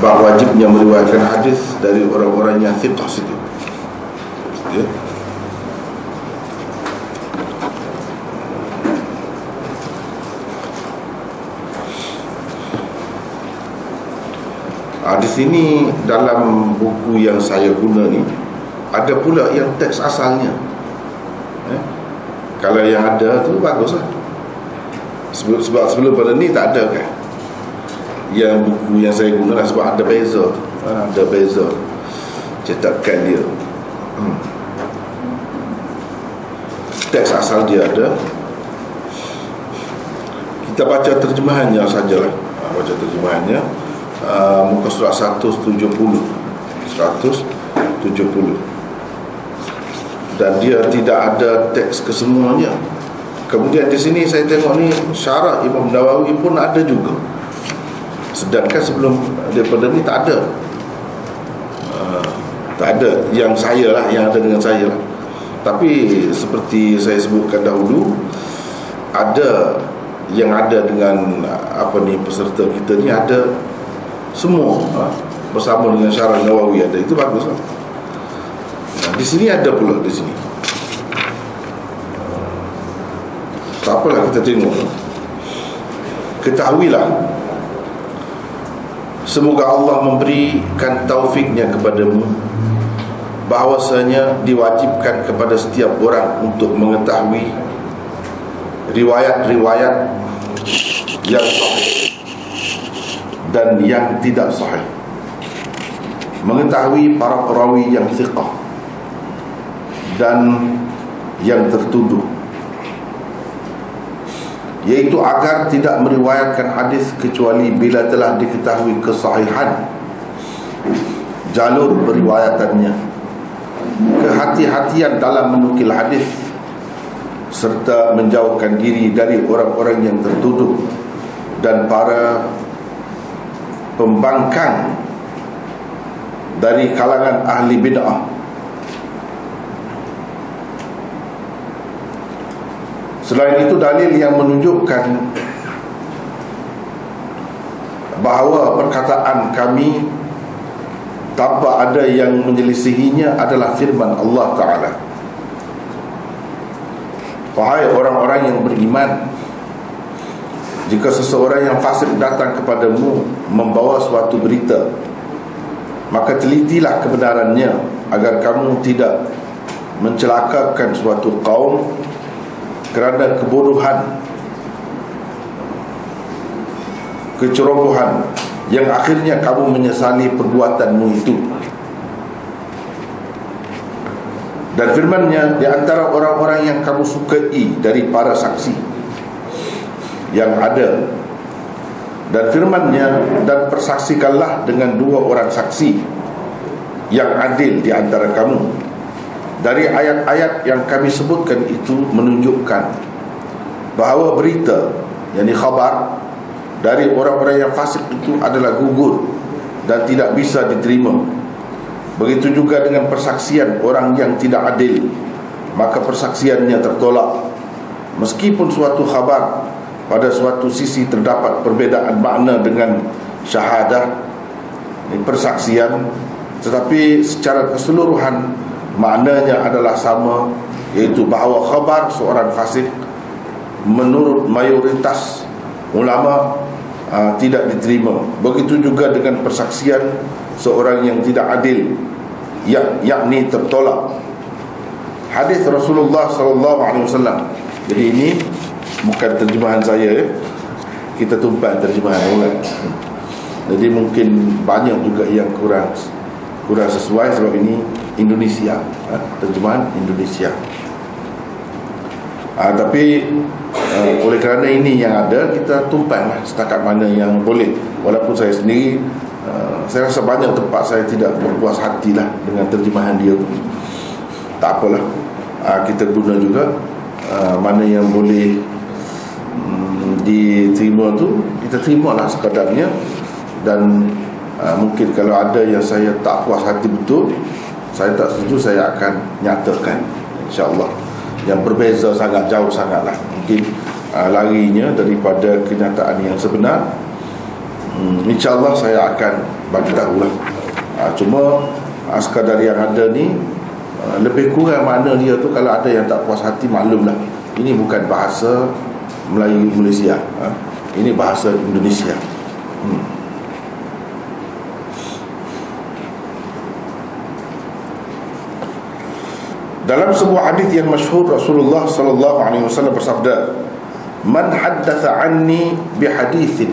bab wajibnya meriwayatkan hadis dari orang-orang yang thiqah situ, ya. Di sini dalam buku yang saya guna ni ada pula yang teks asalnya. Kalau yang ada tu baguslah. Sebab sebelum pada ni tak ada kan. Yang buku yang saya guna lah, sebab ada beza. Ada beza cetakan dia. Teks asal dia ada. Kita baca terjemahannya sajalah. Baca terjemahannya. Muka surat 170. Dan dia tidak ada teks kesemuanya. Kemudian di sini saya tengok ni syarah Imam Nawawi pun ada juga, sedangkan sebelum daripada ni tak ada. Tak ada yang saya lah, yang ada dengan saya lah. Tapi seperti saya sebutkan dahulu, ada yang ada dengan peserta kita ni ada semua, bersama dengan syarah Nawawi ada. Itu bagus lah. Di sini ada pula di sini. Tak apalah, kita tengok. Ketahuilah, semoga Allah memberikan taufiknya kepadamu, bahawasanya diwajibkan kepada setiap orang untuk mengetahui riwayat-riwayat yang sahih dan yang tidak sahih, mengetahui para perawi yang thiqah dan yang tertuduh, yaitu agar tidak meriwayatkan hadis kecuali bila telah diketahui kesahihan jalur periwayatannya, kehati-hatian dalam menukil hadis, serta menjauhkan diri dari orang-orang yang tertuduh dan para pembangkang dari kalangan ahli bid'ah. Selain itu, dalil yang menunjukkan bahawa perkataan kami tanpa ada yang menyelisihinya adalah firman Allah Ta'ala. Wahai orang-orang yang beriman, jika seseorang yang fasik datang kepadamu membawa suatu berita, maka telitilah kebenarannya, agar kamu tidak mencelakakan suatu kaum kerana kebodohan, kecerobohan, yang akhirnya kamu menyesali perbuatanmu itu. Dan firman-Nya, di antara orang-orang yang kamu sukai dari para saksi yang ada. Dan firman-Nya, dan persaksikanlah dengan 2 orang saksi yang adil di antara kamu. Dari ayat-ayat yang kami sebutkan itu menunjukkan bahawa berita, yakni khabar dari orang-orang yang fasik itu adalah gugur dan tidak bisa diterima. Begitu juga dengan persaksian orang yang tidak adil, maka persaksiannya tertolak. Meskipun suatu khabar pada suatu sisi terdapat perbezaan makna dengan syahadah, persaksian, tetapi secara keseluruhan maknanya adalah sama, iaitu bahawa khabar seorang fasik menurut mayoritas ulama tidak diterima. Begitu juga dengan persaksian seorang yang tidak adil, yakni tertolak. Hadis Rasulullah SAW. Jadi ini bukan terjemahan saya, kita tumpah terjemahan orang. Jadi mungkin banyak juga yang kurang sesuai, sebab ini Indonesia, terjemahan Indonesia. Tapi oleh kerana ini yang ada, kita tumpahlah setakat mana yang boleh. Walaupun saya sendiri, saya rasa banyak tempat saya tidak berpuas hati lah dengan terjemahan dia. Tak apalah, kita guna juga mana yang boleh diterima tu kita terimalah sekadarnya. Dan mungkin kalau ada yang saya tak puas hati betul, saya tak setuju, saya akan nyatakan, insya-Allah. Yang berbeza sangat jauh sangatlah, mungkin larinya daripada kenyataan yang sebenar. InsyaAllah saya akan bagi tahu lah. Cuma sekadar yang ada ni lebih kurang makna dia tu. Kalau ada yang tak puas hati, maklumlah, ini bukan bahasa Melayu Malaysia, ini bahasa Indonesia. Dalam sebuah hadis yang masyhur, Rasulullah sallallahu alaihi wasallam bersabda, "Man haddatha anni bihaditsin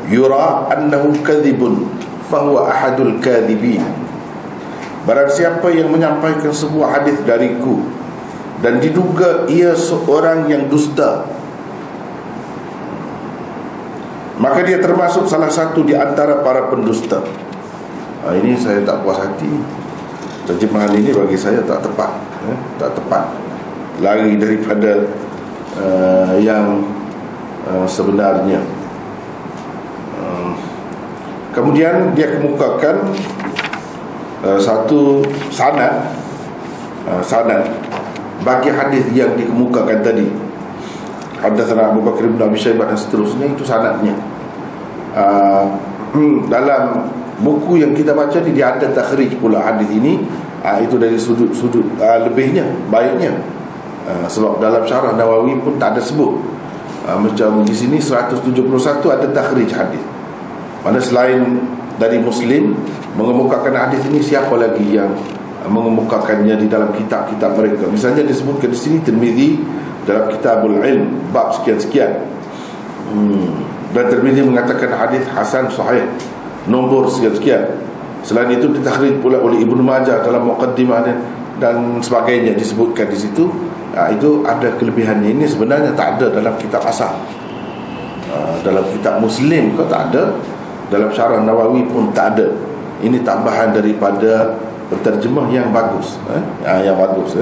yura annahu kadhibun fahuwa ahadul kadhibin." Barang siapa yang menyampaikan sebuah hadis dariku dan diduga ia seorang yang dusta, maka dia termasuk salah satu di antara para pendusta. Ini saya tak puas hati. Terjemahan ini bagi saya tak tepat, tak tepat. Lari daripada yang sebenarnya. Kemudian dia kemukakan satu sanad bagi hadis yang dikemukakan tadi. Hadatsana Abu Bakar bin Abi Syaibah dan seterusnya, itu sanadnya. Dalam buku yang kita baca ni dia ada takhrij pula hadis ini. Itu dari sudut lebihnya, baiknya. Sebab dalam syarah Nawawi pun tak ada sebut. Macam di sini 171 ada takhrij hadis. Mana selain dari Muslim mengemukakan hadis ini, siapa lagi yang mengemukakannya di dalam kitab-kitab mereka? Misalnya disebutkan di sini Tirmizi dalam Kitabul Ilm bab sekian-sekian. Dan Tirmizi mengatakan hadis hasan sahih nombor sekian-sekian. Selain itu ditakhrij pula oleh Ibnu Majah dalam Muqaddimah dan sebagainya, disebutkan di situ. Itu ada kelebihannya. Ini sebenarnya tak ada dalam kitab asal. Dalam kitab Muslim kau tak ada, dalam syarah Nawawi pun tak ada. Ini tambahan daripada penterjemah yang bagus, yang bagus.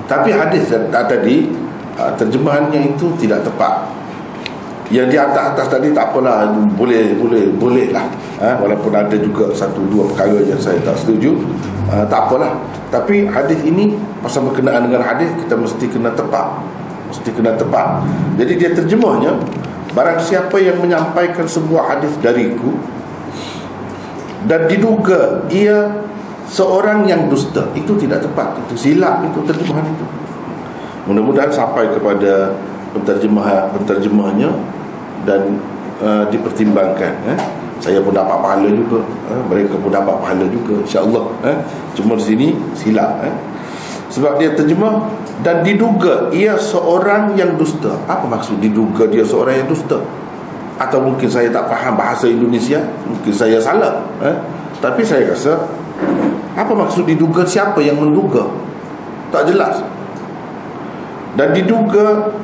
Tapi hadis tadi terjemahannya itu tidak tepat. Yang di atas tadi tak apalah, boleh lah. Walaupun ada juga satu dua perkara yang saya tak setuju, tak apalah. Tapi hadis ini pasal berkenaan dengan hadis, kita mesti kena tepat. Jadi dia terjemahnya, barang siapa yang menyampaikan sebuah hadis dariku dan diduga ia seorang yang dusta, itu tidak tepat, itu silap, itu terjemahan itu. Mudah-mudahan sampai kepada penterjemahnya dan dipertimbangkan. Saya pun dapat pahala juga, mereka pun dapat pahala juga, insya-Allah. Cuma di sini silap. Sebab dia terjemah dan diduga ia seorang yang dusta. Apa maksud diduga dia seorang yang dusta? Atau mungkin saya tak faham bahasa Indonesia, mungkin saya salah. Tapi saya rasa, apa maksud diduga? Siapa yang menduga? Tak jelas. Dan diduga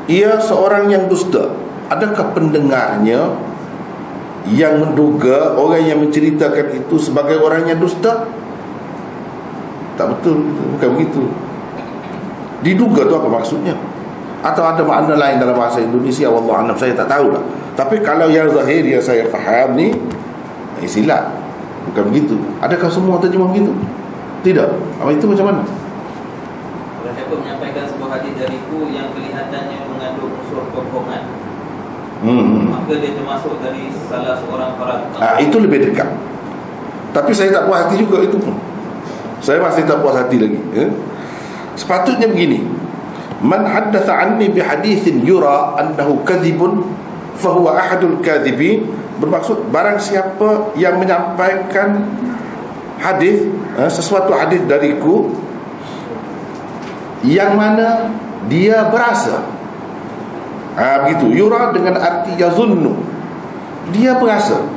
ia seorang yang dusta. Adakah pendengarnya yang menduga orang yang menceritakan itu sebagai orang yang dusta? Tak betul, bukan begitu. Diduga tu apa maksudnya? Atau ada makna lain dalam bahasa Indonesia? Wallahualam, saya tak tahu lah. Tapi kalau yang zahir yang saya faham ni, silap, bukan begitu. Adakah semua terjemah begitu? Tidak. Itu macam mana? Kalau siapa menyampaikan sebuah hadis dariku yang kelihatannya mengandung unsur kebohongan, maka dia termasuk dari salah seorang para itu lebih dekat. Tapi saya tak puas hati juga itu pun. Saya masih tak puas hati lagi. Sepatutnya begini. Man haddatha anni bihadithin yura annahu kadhibun fahuwa ahadul kadhibin. Bermaksud barang siapa yang menyampaikan hadis, sesuatu hadis dariku yang mana dia berasa, begitu. Yura dengan arti yazunnu, dia berasa,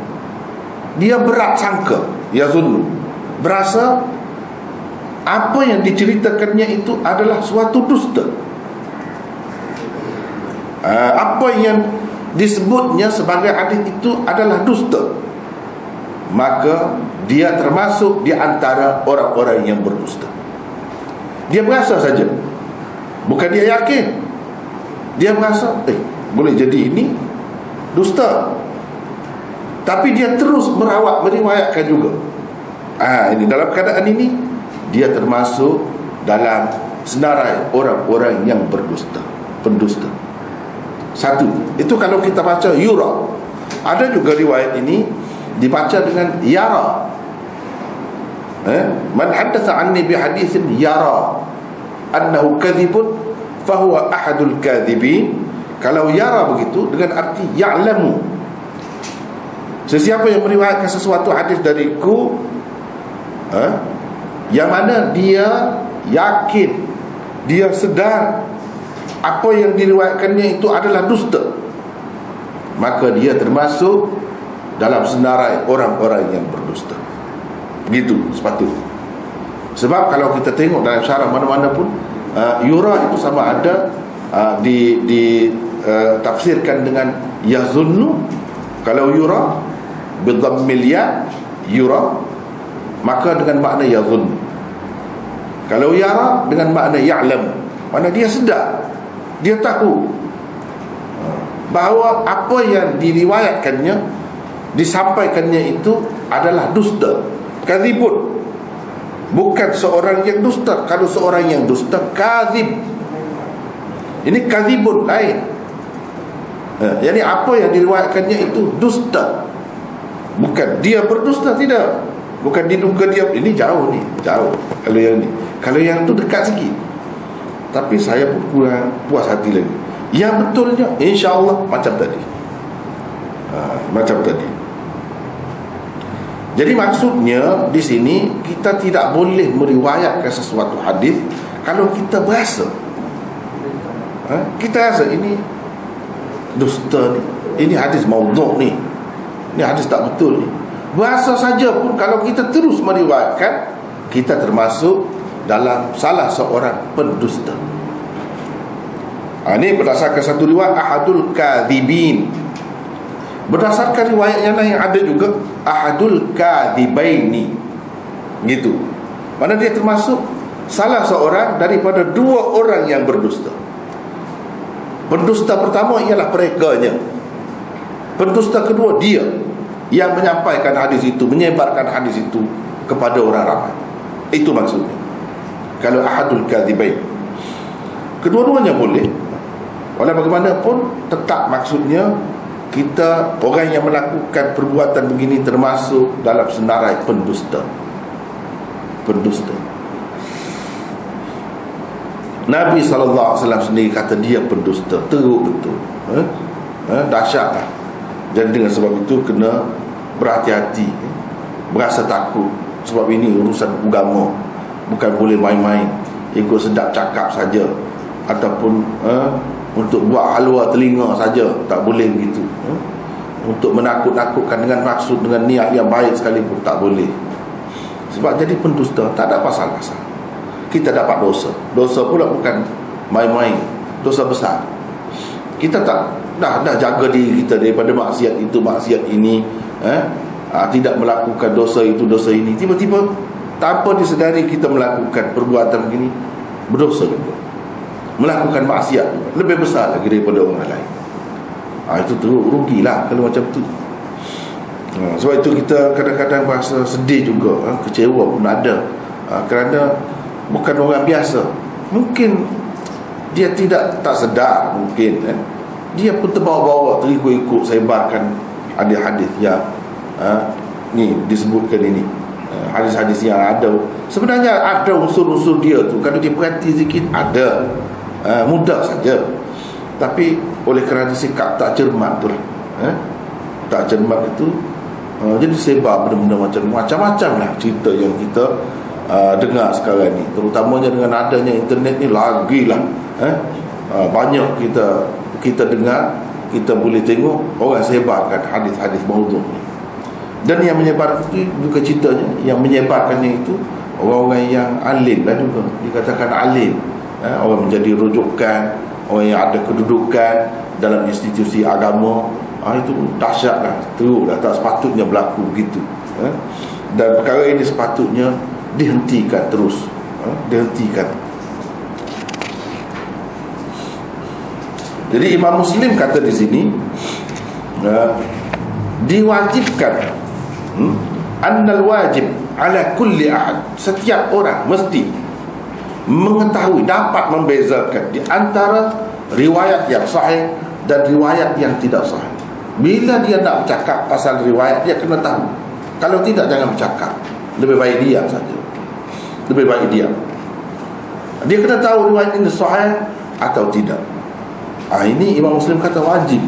dia berat sangka. Yazunnu, berasa apa yang diceritakannya itu adalah suatu dusta. Apa yang disebutnya sebagai hadis itu adalah dusta, maka dia termasuk di antara orang-orang yang berdusta. Dia berasa saja, bukan dia yakin. Dia merasa boleh jadi ini dusta, tapi dia terus meriwayatkan juga. Ini dalam keadaan ini dia termasuk dalam senarai orang-orang yang berdusta, pendusta. Satu, itu kalau kita baca yura, Ada juga riwayat ini dibaca dengan yara. Man haddatha anni bi hadithin yara annahu kadhibun fahuwa ahadul kadhibin. Kalau yara begitu dengan arti ya'lamu. Sesiapa yang meriwayatkan sesuatu hadis dariku, yang mana dia yakin, dia sedar apa yang diriwayatkannya itu adalah dusta, maka dia termasuk dalam senarai orang-orang yang berdusta. Begitu sepatutnya. Sebab kalau kita tengok dalam syarah mana-mana pun, yura itu sama ada tafsirkan dengan yazunnu. Kalau yura bidhammil ya, yura, maka dengan makna yazunnu. Kalau yara dengan makna ya'lam, mana dia sedar, dia tahu bahawa apa yang diriwayatkannya, disampaikannya itu adalah dusta, kadzibun. Bukan seorang yang dusta. Kalau seorang yang dusta, kadzib. Ini kadzibun lain. Jadi apa yang diriwayatkannya itu dusta, bukan dia berdusta, tidak. Bukan diduga dia. Ini jauh ni, jauh. Kalau yang ni, kalau yang tu dekat sikit. Tapi saya pun kurang puas hati lagi. Yang betulnya insya-Allah macam tadi. Macam tadi. Jadi maksudnya di sini kita tidak boleh meriwayatkan sesuatu hadis kalau kita berasa, kita rasa ini dusta ni, ini hadis maudhu' ni, ini hadis tak betul ni. Berasa saja pun kalau kita terus meriwayatkan, kita termasuk dalam salah seorang pendusta. Ini berdasarkan satu riwayat ahadul kadhibin. Berdasarkan riwayat yang lain ada juga ahadul kadhibaini, gitu. Mana dia termasuk salah seorang daripada dua orang yang berdusta. Pendusta pertama ialah merekanya. Pendusta kedua dia yang menyampaikan hadis itu, menyebarkan hadis itu kepada orang ramai. Itu maksudnya. Kalau ahadul kadhibain, kedua-duanya boleh. Walau bagaimanapun tetap maksudnya kita, orang yang melakukan perbuatan begini termasuk dalam senarai pendusta. Pendusta. Nabi SAW sendiri kata dia pendusta. Teruk betul. Dahsyatlah. Jadi dengan sebab itu kena berhati-hati, berasa takut. Sebab ini urusan agama, bukan boleh main-main ikut sedap cakap saja, ataupun untuk buat halwa telinga saja, tak boleh begitu. Untuk menakut-nakutkan dengan maksud, dengan niat yang baik sekalipun tak boleh. Sebab jadi pendusta tak ada pasal-pasal, kita dapat dosa. Dosa pula bukan main-main, dosa besar. Kita tak dah jaga diri kita daripada maksiat itu, maksiat ini, tidak melakukan dosa itu, dosa ini. Tiba-tiba tanpa disedari kita melakukan perbuatan begini, berdosa juga, melakukan maksiat lebih besar lagi daripada orang lain. Itu teruk, rugilah kalau macam tu. Sebab itu kita kadang-kadang rasa sedih juga, kecewa pun ada, kerana bukan orang biasa. Mungkin dia tak sedar, mungkin dia pun terbawa-bawa, terikut-ikut sebarkan hadis-hadis yang ni disebutkan ini, hadis-hadis yang ada. Sebenarnya ada unsur-unsur dia tu, kalau dia perhati sikit ada, mudah saja. Tapi oleh kerana sikap tak cermat tu, tak cermat itu, jadi sebar benda-benda macam-macam lah cerita yang kita dengar sekarang ni. Terutamanya dengan adanya internet ni lagilah, banyak kita dengar, kita boleh tengok orang sebarkan hadis-hadis maudhu' ni. Dan yang menyebarkan itu juga ceritanya, yang menyebarkannya itu orang-orang yang alim lah juga, dikatakan alim, orang menjadi rujukan, orang yang ada kedudukan dalam institusi agama. Itu dahsyat lah, teruk lah, tak sepatutnya berlaku begitu. Dan perkara ini sepatutnya dihentikan terus, dihentikan. Jadi Imam Muslim kata di sini, diwajibkan, annal wajib ala kulli ahad, setiap orang mesti mengetahui, dapat membezakan di antara riwayat yang sahih dan riwayat yang tidak sahih. Bila dia nak bercakap pasal riwayat, dia kena tahu. Kalau tidak, jangan bercakap. Lebih baik diam saja. Lebih baik diam. Dia kena tahu riwayat ini sahih atau tidak. Ini Imam Muslim kata wajib.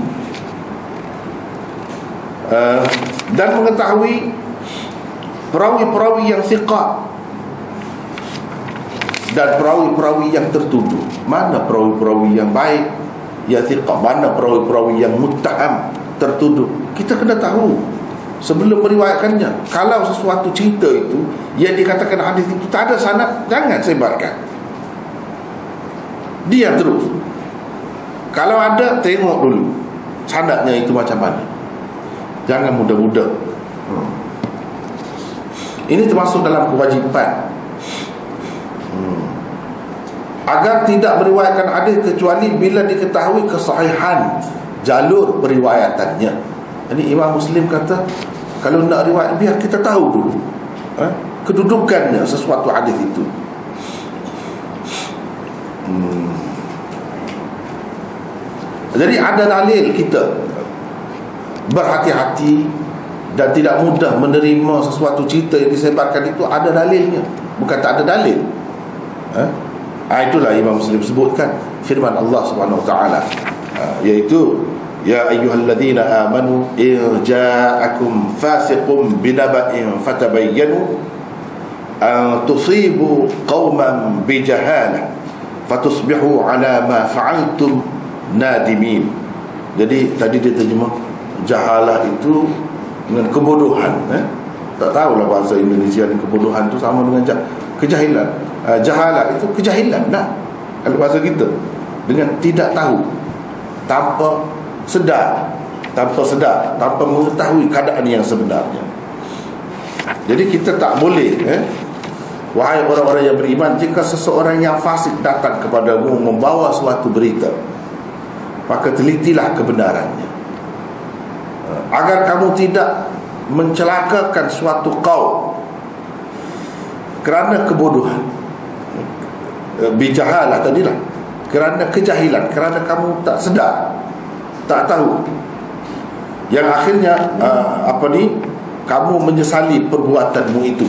Dan mengetahui perawi-perawi yang thiqah dan perawi-perawi yang tertuduh. Mana perawi-perawi yang baik, yang thiqah, mana perawi-perawi yang muttaham, tertuduh. Kita kena tahu sebelum meriwayatkannya. Kalau sesuatu cerita itu yang dikatakan hadis itu tak ada sanad, jangan sebarkan. Diam terus. Kalau ada, tengok dulu sanadnya itu macam mana. Jangan mudah-mudah. Ini termasuk dalam kewajipan agar tidak meriwayatkan hadis kecuali bila diketahui kesahihan jalur periwayatannya. Jadi Imam Muslim kata, kalau nak riwayat, biar kita tahu dulu kedudukannya sesuatu hadis itu. Jadi ada dalil kita berhati-hati dan tidak mudah menerima sesuatu cerita yang disebarkan itu. Ada dalilnya, bukan tak ada dalil. Itulah Imam Muslim sebutkan firman Allah Subhanahu wa taala, iaitu ya ayyuhalladzina amanu in ja'akum fasiqun binaba'in fatabayyanu an tusibu qauman bijahalah fatusbihu ala ma fa'altum nadimin. Jadi tadi dia terjemah jahalah itu dengan kebodohan. Tak tahulah bahasa Indonesia ni kebodohan tu sama dengan kejahilan. Jahalah itu kejahilan lah kalau bahasa kita, dengan tidak tahu, tanpa sedar, tanpa mengetahui keadaan yang sebenarnya. Jadi kita tak boleh wahai orang-orang yang beriman, jika seseorang yang fasik datang kepadamu membawa suatu berita, maka telitilah kebenarannya, agar kamu tidak mencelakakan suatu kaum kerana kebodohan. Bijahalah tadilah, kerana kejahilan, kerana kamu tak sedar, tak tahu, yang akhirnya kamu menyesali perbuatanmu itu.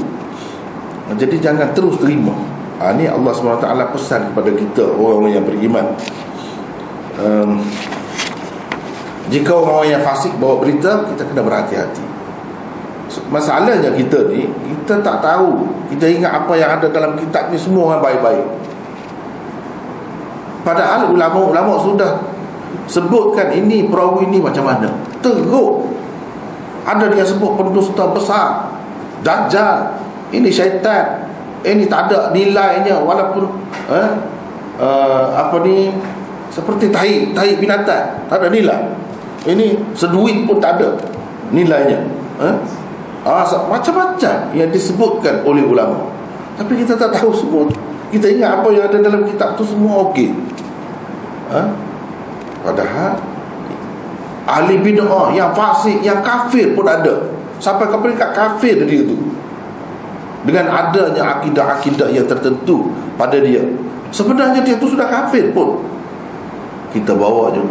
Jadi jangan terus terima. Ini Allah SWT pesan kepada kita, orang yang beriman. Jika orang yang fasik bawa berita, kita kena berhati-hati. Masalahnya kita ni, kita tak tahu. Kita ingat apa yang ada dalam kitab ni semua baik-baik. Padahal ulama-ulama sudah sebutkan ini perawi ini macam mana. Teruk. Ada dia sebut pendusta besar, dajjal, ini syaitan, ini tak ada nilainya, walaupun seperti tahi binatang, tak ada nilai. Ini seduit pun tak ada nilainya. Macam-macam yang disebutkan oleh ulama, tapi kita tak tahu semua. Kita ingat apa yang ada dalam kitab tu semua okey. Padahal ahli bid'ah yang fasik, yang kafir pun ada, sampai ke peringkat kafir dia tu, dengan adanya akidah-akidah yang tertentu pada dia. Sebenarnya dia tu sudah kafir pun, kita bawa je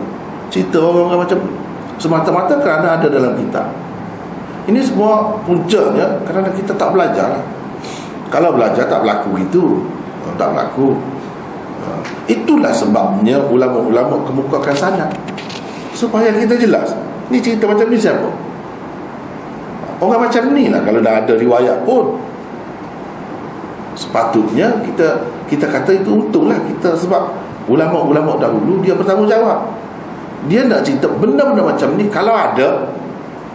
cerita orang macam semata-mata kerana ada dalam kitab. Ini semua puncanya kerana kita tak belajar. Kalau belajar tak berlaku itu, tak berlaku. Itulah sebabnya ulama-ulama kemukakan sanad, supaya kita jelas ni cerita macam ni siapa. Orang macam ni lah kalau dah ada riwayat pun, sepatutnya kita kata itu untunglah kita, sebab ulama-ulama dahulu dia bertanggungjawab. Dia nak cerita benda-benda macam ni, kalau ada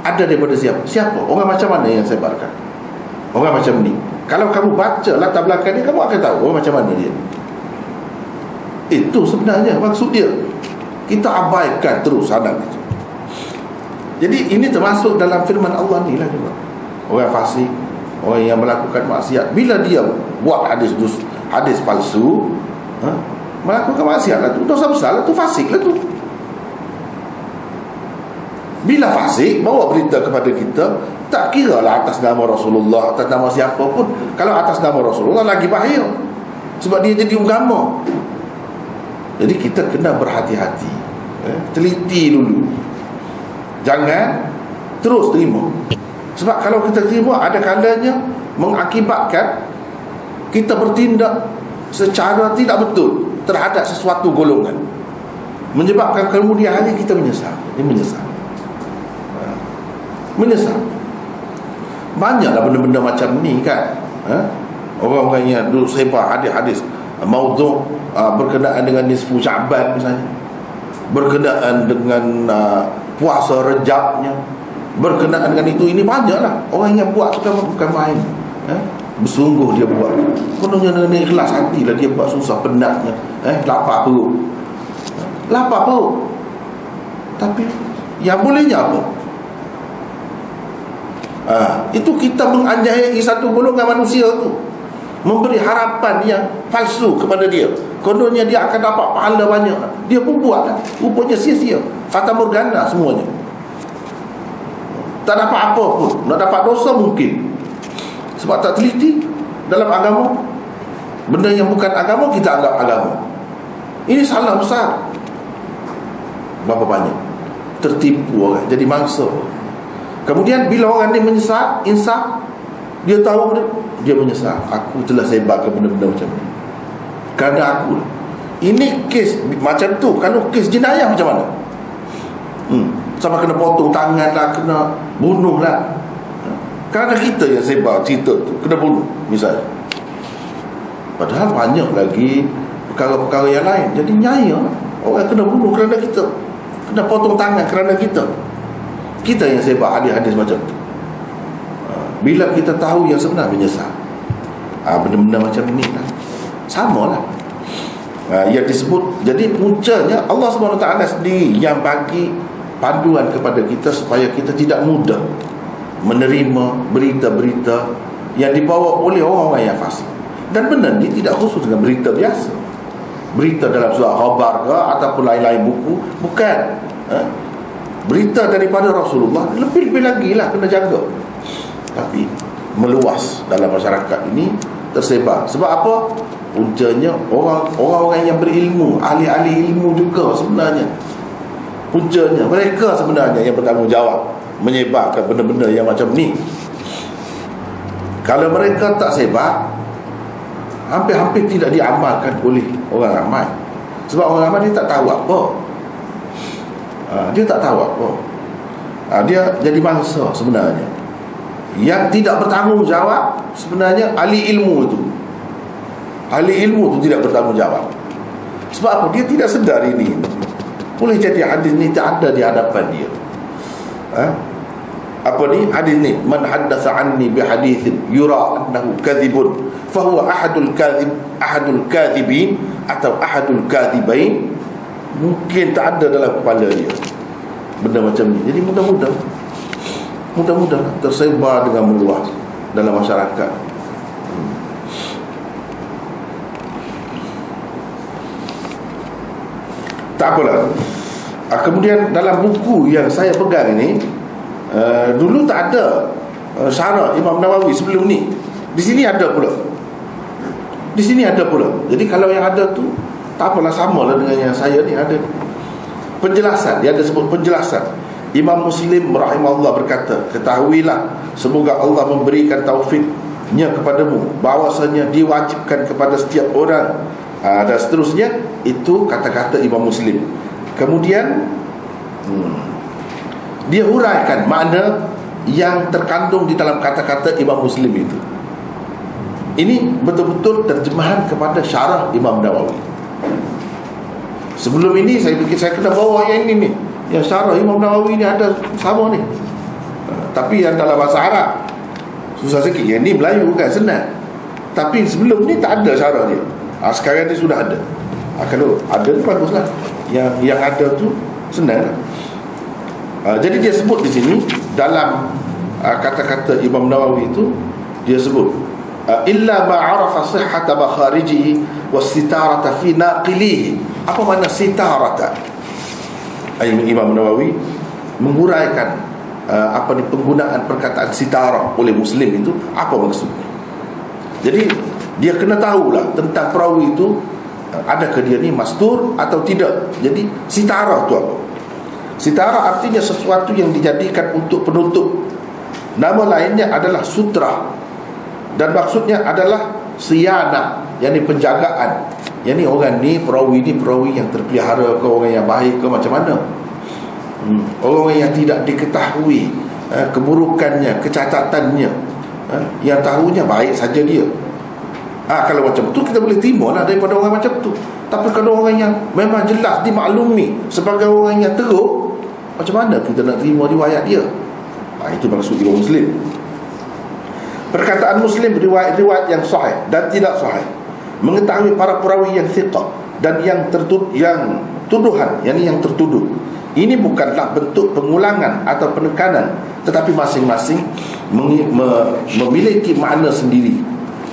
daripada siapa, orang macam mana yang sebarkan, orang macam ni. Kalau kamu baca latar belakang dia, kamu akan tahu orang macam mana dia. Itu sebenarnya maksud dia. Kita abaikan terus sanad itu. Jadi ini termasuk dalam firman Allah ni lah juga. Orang fasik, orang yang melakukan maksiat, bila dia buat hadis palsu, melakukan maksiat lah tu, dosa besar lah tu, fasik lah tu. Bila fasik bawa berita kepada kita, tak kira lah atas nama Rasulullah, atas nama siapa pun. Kalau atas nama Rasulullah lagi bahaya, sebab dia jadi agama. Jadi kita kena berhati-hati, teliti dulu. Jangan terus terima. Sebab kalau kita terima, ada kalanya mengakibatkan kita bertindak secara tidak betul terhadap sesuatu golongan, menyebabkan kemudian hari kita menyesal. Dia menyesal. Banyaklah benda-benda macam ni kan. Orang-orang yang dulu sebar hadis-hadis maudhu' berkenaan dengan nisfu Sya'ban misalnya, berkenaan dengan puasa Rejabnya, berkenaan dengan itu, ini banyaklah orang yang buat bukan main. Bersungguh dia buat, kononnya dengan ikhlas hati lah dia buat, susah penatnya, lapar perut, tapi yang bolehnya apa? Itu kita menganiayai satu golongan manusia tu, memberi harapan yang palsu kepada dia, kononnya dia akan dapat pahala banyak. Dia pun buat lah, rupanya sia-sia, fata morgana semuanya, tak dapat apa pun. Nak dapat dosa mungkin, sebab tak teliti dalam agama. Benda yang bukan agama kita anggap agama. Ini salah besar. Berapa banyak tertipu orang, jadi mangsa. Kemudian bila orang ni menyesal, insaf, dia tahu dia menyesal, aku telah sebarkan benda-benda macam ni kerana aku. Ini kes macam tu. Kalau kes jenayah macam mana? Sama kena potong tangan lah, kena bunuh lah, kerana kita yang sebar cerita tu, kena bunuh misalnya. Padahal banyak lagi perkara-perkara yang lain. Jadi nyaya lah, orang kena bunuh kerana kita, kena potong tangan kerana kita yang sebar hadis-hadis macam tu. Bila kita tahu yang sebenar, menyesal. Benda-benda macam ni lah, sama lah. Yang disebut, jadi puncanya Allah SWT sendiri yang bagi panduan kepada kita supaya kita tidak mudah menerima berita-berita yang dibawa oleh orang-orang yang fasik. Dan benda ni tidak khusus dengan berita biasa, berita dalam surat khabar ke ataupun lain-lain buku, bukan. Berita daripada Rasulullah lebih-lebih lagi lah kena jaga. Tapi meluas dalam masyarakat ini, tersebar. Sebab apa? Puncanya orang-orang yang berilmu, ahli-ahli ilmu juga sebenarnya, puncanya mereka sebenarnya yang bertanggungjawab menyebarkan benda-benda yang macam ni. Kalau mereka tak sebar, hampir-hampir tidak diamalkan oleh orang ramai. Sebab orang ramai dia tak tahu apa. Dia tak tahu apa. Dia jadi mangsa sebenarnya. Yang tidak bertanggungjawab sebenarnya ahli ilmu itu. Ahli ilmu itu tidak bertanggungjawab. Sebab apa? Dia tidak sedar ini. Boleh jadi hadis ni tak ada di hadapan dia. Apa ni hadis ni? Man haddatsa anni bi haditsin yura annahu kadhibun fa huwa ahadul kadhibin atau ahadul kadhibain. Mungkin tak ada dalam kepala dia benda macam ni. Jadi mudah-mudah tersebar dengan meluas dalam masyarakat. Tak apalah. Kemudian dalam buku yang saya pegang ini, dulu tak ada syarah Imam Nawawi sebelum ni. Di sini ada pula. Jadi kalau yang ada tu tak apalah, samalah dengan yang saya ni ada. Penjelasan, dia ada sebut penjelasan. Imam Muslim rahimahullah berkata, ketahuilah, semoga Allah memberikan taufiknya kepadamu, bahawasanya diwajibkan kepada setiap orang, dan seterusnya. Itu kata-kata Imam Muslim. Kemudian dia huraikan makna yang terkandung di dalam kata-kata Imam Muslim itu. Ini betul-betul terjemahan kepada syarah Imam Nawawi. Sebelum ini saya fikir saya kena bawa yang ini ni, yang syarah Imam Nawawi ni ada sama ni, tapi yang dalam bahasa Arab susah sikit. Yang ni Melayu kan senang, tapi sebelum ni tak ada syarah dia. Sekarang ni sudah ada. Kalau ada tu baguslah. Yang ada tu senang lah. Jadi dia sebut di sini dalam kata-kata Imam Nawawi itu, dia sebut illa ma arafa sihhata makharijihi was-sitarata fi naqilihi. Apa makna sitarata? Imam Nawawi menguraikan apa ni penggunaan perkataan sitarah oleh Muslim itu apa maksudnya. Jadi dia kena tahulah tentang perawi itu, adakah dia ni mastur atau tidak. Jadi sitarah tu apa? Sitara artinya sesuatu yang dijadikan untuk penutup. Nama lainnya adalah sutra, dan maksudnya adalah siyana, yakni penjagaan. Yakni orang ni perawi yang terpelihara ke, orang yang baik ke, macam mana? Orang yang tidak diketahui keburukannya, kecacatannya, yang tahunya baik saja dia. Kalau macam tu kita boleh terima lah daripada orang macam tu. Tapi kalau orang yang memang jelas dimaklumi sebagai orang yang teruk, macam mana kita nak terima riwayat dia? Itu maksud Imam Muslim. Perkataan Muslim, riwayat yang sahih dan tidak sahih, mengetahui para perawi yang thiqah dan yang tuduhan, yang tertuduh. Ini bukanlah bentuk pengulangan atau penekanan, tetapi masing-masing memiliki makna sendiri.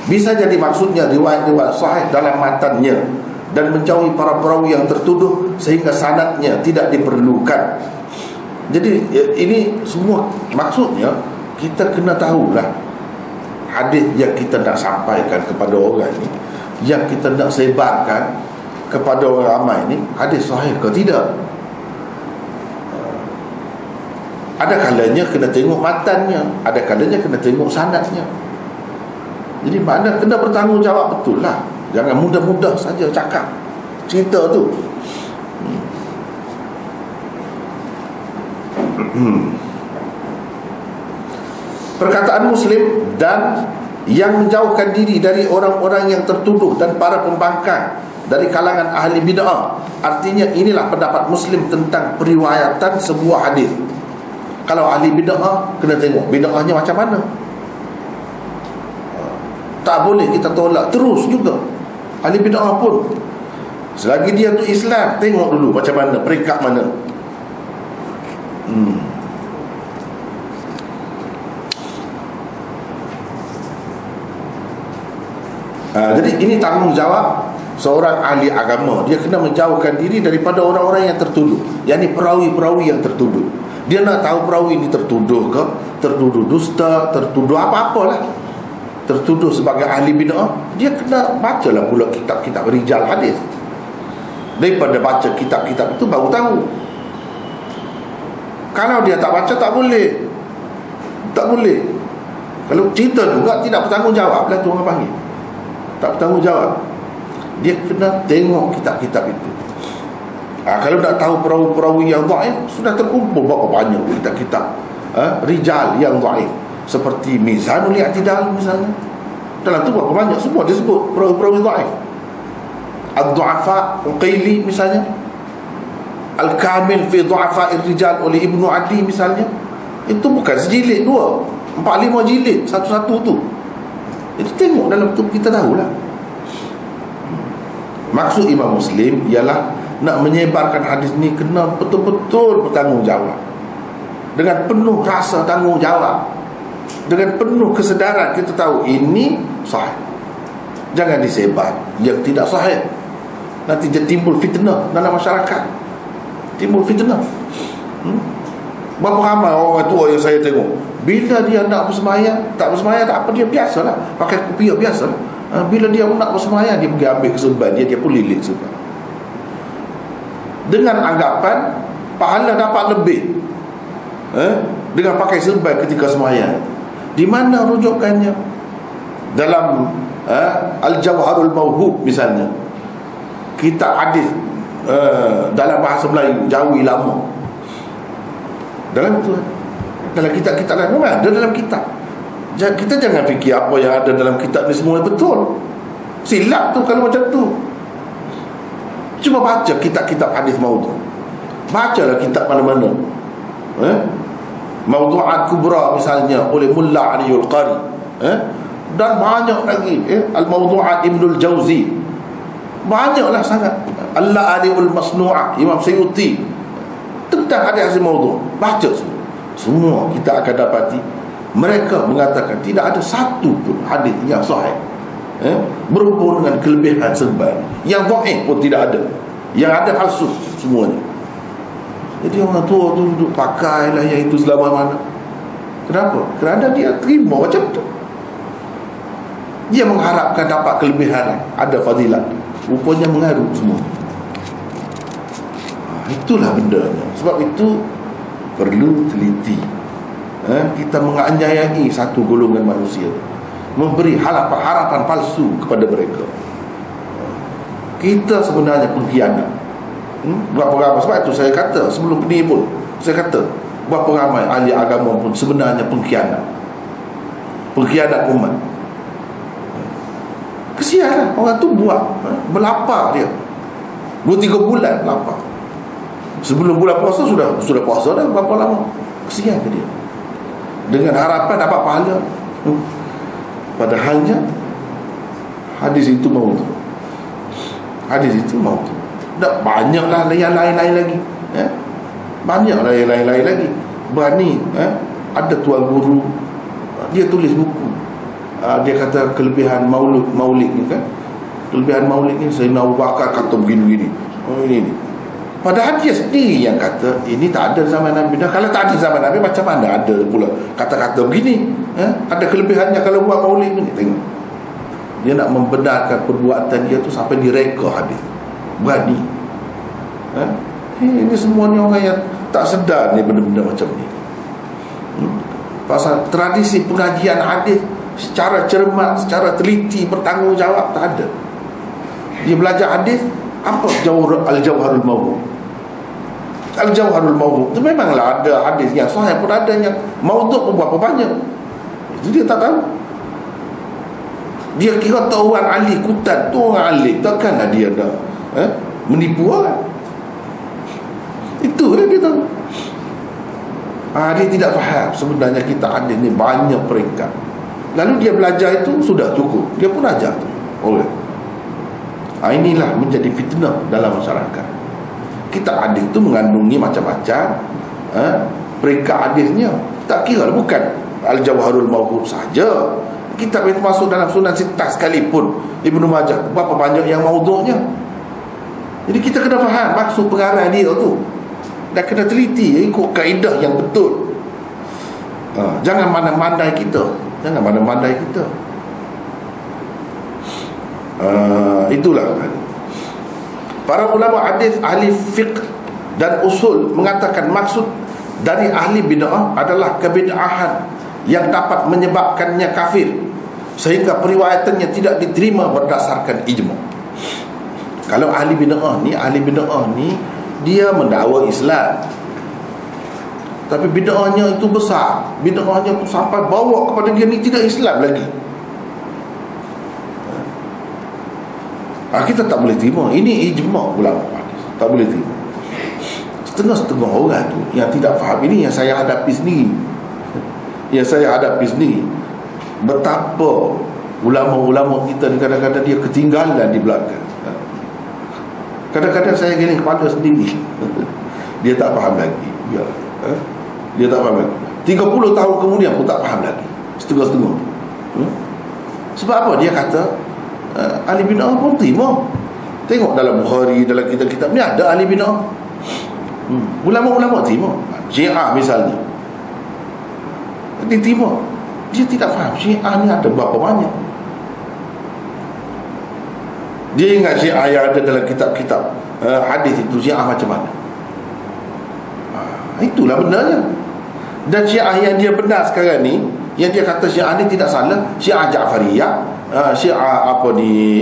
Bisa jadi maksudnya riwayat-riwayat sahih dalam matannya dan menjauhi para perawi yang tertuduh sehingga sanadnya tidak diperlukan. Jadi ini semua maksudnya kita kena tahulah hadis yang kita nak sampaikan kepada orang ni, yang kita nak sebarkan kepada orang ramai ni, hadis sahih ke tidak. Ada kalanya kena tengok matannya, ada kalanya kena tengok sanadnya. Jadi makna kena bertanggungjawab betul lah. Jangan mudah-mudah saja cakap cerita tu. Perkataan Muslim dan yang menjauhkan diri dari orang-orang yang tertuduh dan para pembangkang dari kalangan ahli bid'ah. Artinya inilah pendapat Muslim tentang periwayatan sebuah hadis. Kalau ahli bid'ah, kena tengok bid'ahnya macam mana. Tak boleh kita tolak terus juga ahli bid'ah pun. Selagi dia tu Islam, tengok dulu macam mana, peringkat mana. Jadi ini tanggungjawab seorang ahli agama. Dia kena menjauhkan diri daripada orang-orang yang tertuduh, yakni perawi-perawi yang tertuduh. Dia nak tahu perawi ini tertuduh ke, tertuduh dusta, tertuduh apa-apalah, tertuduh sebagai ahli bid'ah, dia kena bacalah pula kitab-kitab rijal hadis. Daripada baca kitab-kitab itu baru tahu. Kalau dia tak baca, tak boleh. Tak boleh. Kalau cerita juga tidak bertanggungjawab lah tu orang panggil. Tak bertanggungjawab. Dia kena tengok kitab-kitab itu. Kalau nak tahu perawi-perawi yang dhaif, sudah terkumpul berapa banyak kitab-kitab rijal yang dhaif, seperti Mizanul I'tidal misalnya. Dalam tu berapa banyak, semua disebut perawi-perawi dhaif. Ad-Du'afa Uqaili misalnya, Al-Kamil fi Du'afa'ir Rijal oleh Ibnu Adi misalnya. Itu bukan sejilid, 4-5 jilid satu-satu tu. Jadi tengok dalam tu kita tahulah. Maksud Imam Muslim ialah nak menyebarkan hadis ni kena betul-betul bertanggungjawab, dengan penuh rasa tanggungjawab, dengan penuh kesedaran. Kita tahu ini sahih, jangan disebar yang tidak sahih. Nanti dia timbul fitnah dalam masyarakat, timbul fitnah. Berapa ramai orang tua yang saya tengok, bila dia nak bersemayang, tak bersemayang tak apa, dia biasalah, pakai kopiah biasalah. Bila dia nak bersemayang, dia pergi ambil keserban dia pun lilit serban, dengan anggapan pahala dapat lebih dengan pakai serban ketika semayang. Di mana rujukannya? Dalam Al-Jawharul Mawhub misalnya, kitab hadis dalam bahasa Melayu Jawi lama. Dalam itu, dalam kitab-kitab lain memang ada dalam kitab. Kita jangan fikir apa yang ada dalam kitab ni semua betul. Silap tu kalau macam tu. Cuba baca kitab-kitab hadis maudhu'. Bacalah kitab mana-mana, Mawdu'at Kubra misalnya oleh Mulla Aliul Qari, dan banyak lagi, Al-Mawdu'at Ibnul Jauzi, banyaklah sangat. Al-La'aliul Masnu'ah Imam Sayyuti tentang hadis maudhu'. Baca semua kita akan dapati mereka mengatakan tidak ada satu pun hadis yang sahih berhubung dengan kelebihan serban. Yang dhaif pun tidak ada, yang ada palsu semuanya. Jadi orang tua tu duduk pakailah yang itu selama mana. Kenapa? Kerana dia terima macam tu. Dia mengharapkan dapat kelebihan, ada fadilat, rupanya mengaruh semua. Itulah bendanya. Sebab itu perlu teliti. Kita menganiayai satu golongan manusia, memberi harapan palsu kepada mereka. Kita sebenarnya pengkhianat. Berapa ramai, sebab itu saya kata sebelum ini pun saya kata, berapa ramai ahli agama pun sebenarnya pengkhianat umat. Kesianlah orang tu buat berlapar dia 2-3 bulan lapar. Sebelum bulan puasa sudah puasa dah berapa lama. Kesian ke dia, dengan harapan dapat pahala. Padahalnya hadis itu maut. Tak banyaklah yang lain-lain lagi. Banyaklah yang lain-lain lagi. Berani. Ada tuan guru, dia tulis buku. Dia kata kelebihan maulid ni kan. Kelebihan maulid ni Sayyidina Abu Bakar kata begini-begini. Ini. Padahal dia sendiri yang kata ini tak ada zaman Nabi. Dan kalau tak ada zaman Nabi, macam mana ada pula kata-kata begini? Ada kelebihannya kalau buat maulid ni. Tengok, dia nak membenarkan perbuatan dia tu sampai direka hadis. Berani. Ini semuanya orang yang tak sedar ni benda-benda macam ni. Pasal tradisi pengajian hadis secara cermat, secara teliti, bertanggungjawab tak ada. Dia belajar hadis, apa Al-Jawharul Mawdu'. Al-Jawharul Mawdu' itu memanglah ada hadis yang sahih pun ada, yang maudhu' pun berapa banyak. Itu dia tak tahu. Dia kira tahu orang ahli kutan tu orang ahli, takkanlah dia dah menipu orang. Itu dia tahu. Dia tidak faham sebenarnya kita ada ni banyak peringkat. Lalu dia belajar itu sudah cukup, dia pun ajar tu. Inilah menjadi fitnah dalam masyarakat. Kita hadis itu mengandungi macam-macam peringkat hadisnya. Tak kira bukan Al-Jawharul Mawdu' saja. Kitab itu masuk dalam Sunan Sittah sekalipun, Ibnu Majah, berapa banyak yang maudhu'nya. Jadi kita kena faham maksud pengarang dia tu, dan kena teliti ikut kaedah yang betul. Jangan mandai-mandai kita. Itulah para ulama hadis, ahli fiqh dan usul mengatakan maksud dari ahli bid'ah adalah kebid'ahan yang dapat menyebabkannya kafir sehingga periwayatannya tidak diterima berdasarkan ijma'. Kalau ahli bid'ah ni dia mendakwa Islam, tapi bid'ahnya itu besar, bid'ahnya itu sampai bawa kepada dia ni tidak Islam lagi. Kita tak boleh terima. Ini ijma' ulama hadis, tak boleh terima. Setengah-setengah orang tu yang tidak faham ini, yang saya hadapi sendiri. Betapa ulama-ulama kita ni kadang-kadang dia ketinggalan di belakang. Kadang-kadang saya gini kepala sendiri. Dia tak faham lagi. Dia tak faham lagi. 30 tahun kemudian pun tak faham lagi. Setengah-setengah. Sebab apa? Dia kata ahli bid'ah pun terima. Tengok dalam Bukhari, dalam kitab-kitab ni ada ahli bid'ah. Ulama-ulama terima. Syiah misalnya, dia terima. Dia tidak faham Syiah ni ada berapa banyak. Dia ingat Syiah yang ada dalam kitab-kitab hadis itu Syiah macam mana. Itulah benarnya. Dan Syiah yang dia benar sekarang ni, yang dia kata Syiah ni tidak salah, Syiah Ja'fariyah, Syiah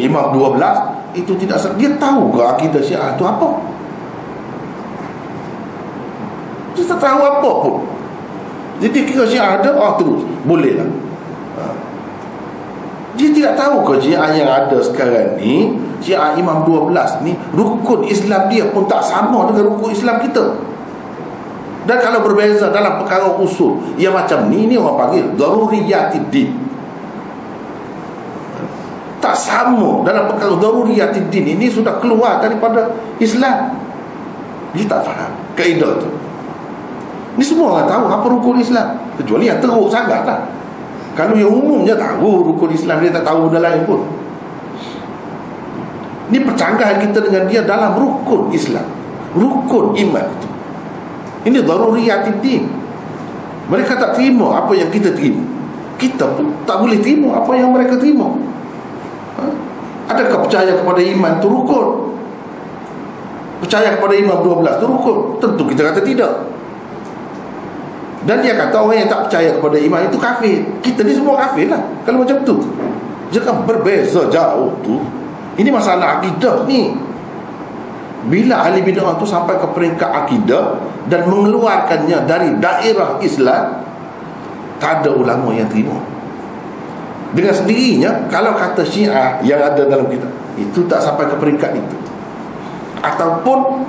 Imam 12, itu tidak salah. Dia tahu ke akidah Syiah itu apa? Dia tak tahu apa pun. Jadi kira Syiah ada, terus boleh lah. Dia tidak tahu ke Syiah yang ada sekarang ni, Syiah Imam 12 ni, rukun Islam dia pun tak sama dengan rukun Islam kita. Dan kalau berbeza dalam perkara usul yang macam ni orang panggil daruriyatid din. Tak sama dalam perkara daruriyatid din, ini sudah keluar daripada Islam. Dia tak faham kaedah tu. Ni semua orang tahu apa rukun Islam, kecuali yang teruk sangat lah. Kalau yang umumnya tahu rukun Islam, dia tak tahu benda lain pun. Ni percanggahan kita dengan dia dalam rukun Islam, rukun iman itu. Ini daruriyatid din. Mereka tak terima apa yang kita terima, kita pun tak boleh terima apa yang mereka terima. Adakah percaya kepada iman itu rukun? percaya kepada Imam 12 itu rukun? Tentu kita kata tidak. Dan dia kata orang yang tak percaya kepada imam itu kafir. Kita ni semua kafir lah kalau macam tu. Jangan berbeza jauh tu. Ini masalah akidah ni. Bila ahli bid'ah tu sampai ke peringkat akidah dan mengeluarkannya dari daerah Islam, tak ada ulama yang terima. Dengan sendirinya, kalau kata Syiah yang ada dalam kitab itu tak sampai ke peringkat itu, ataupun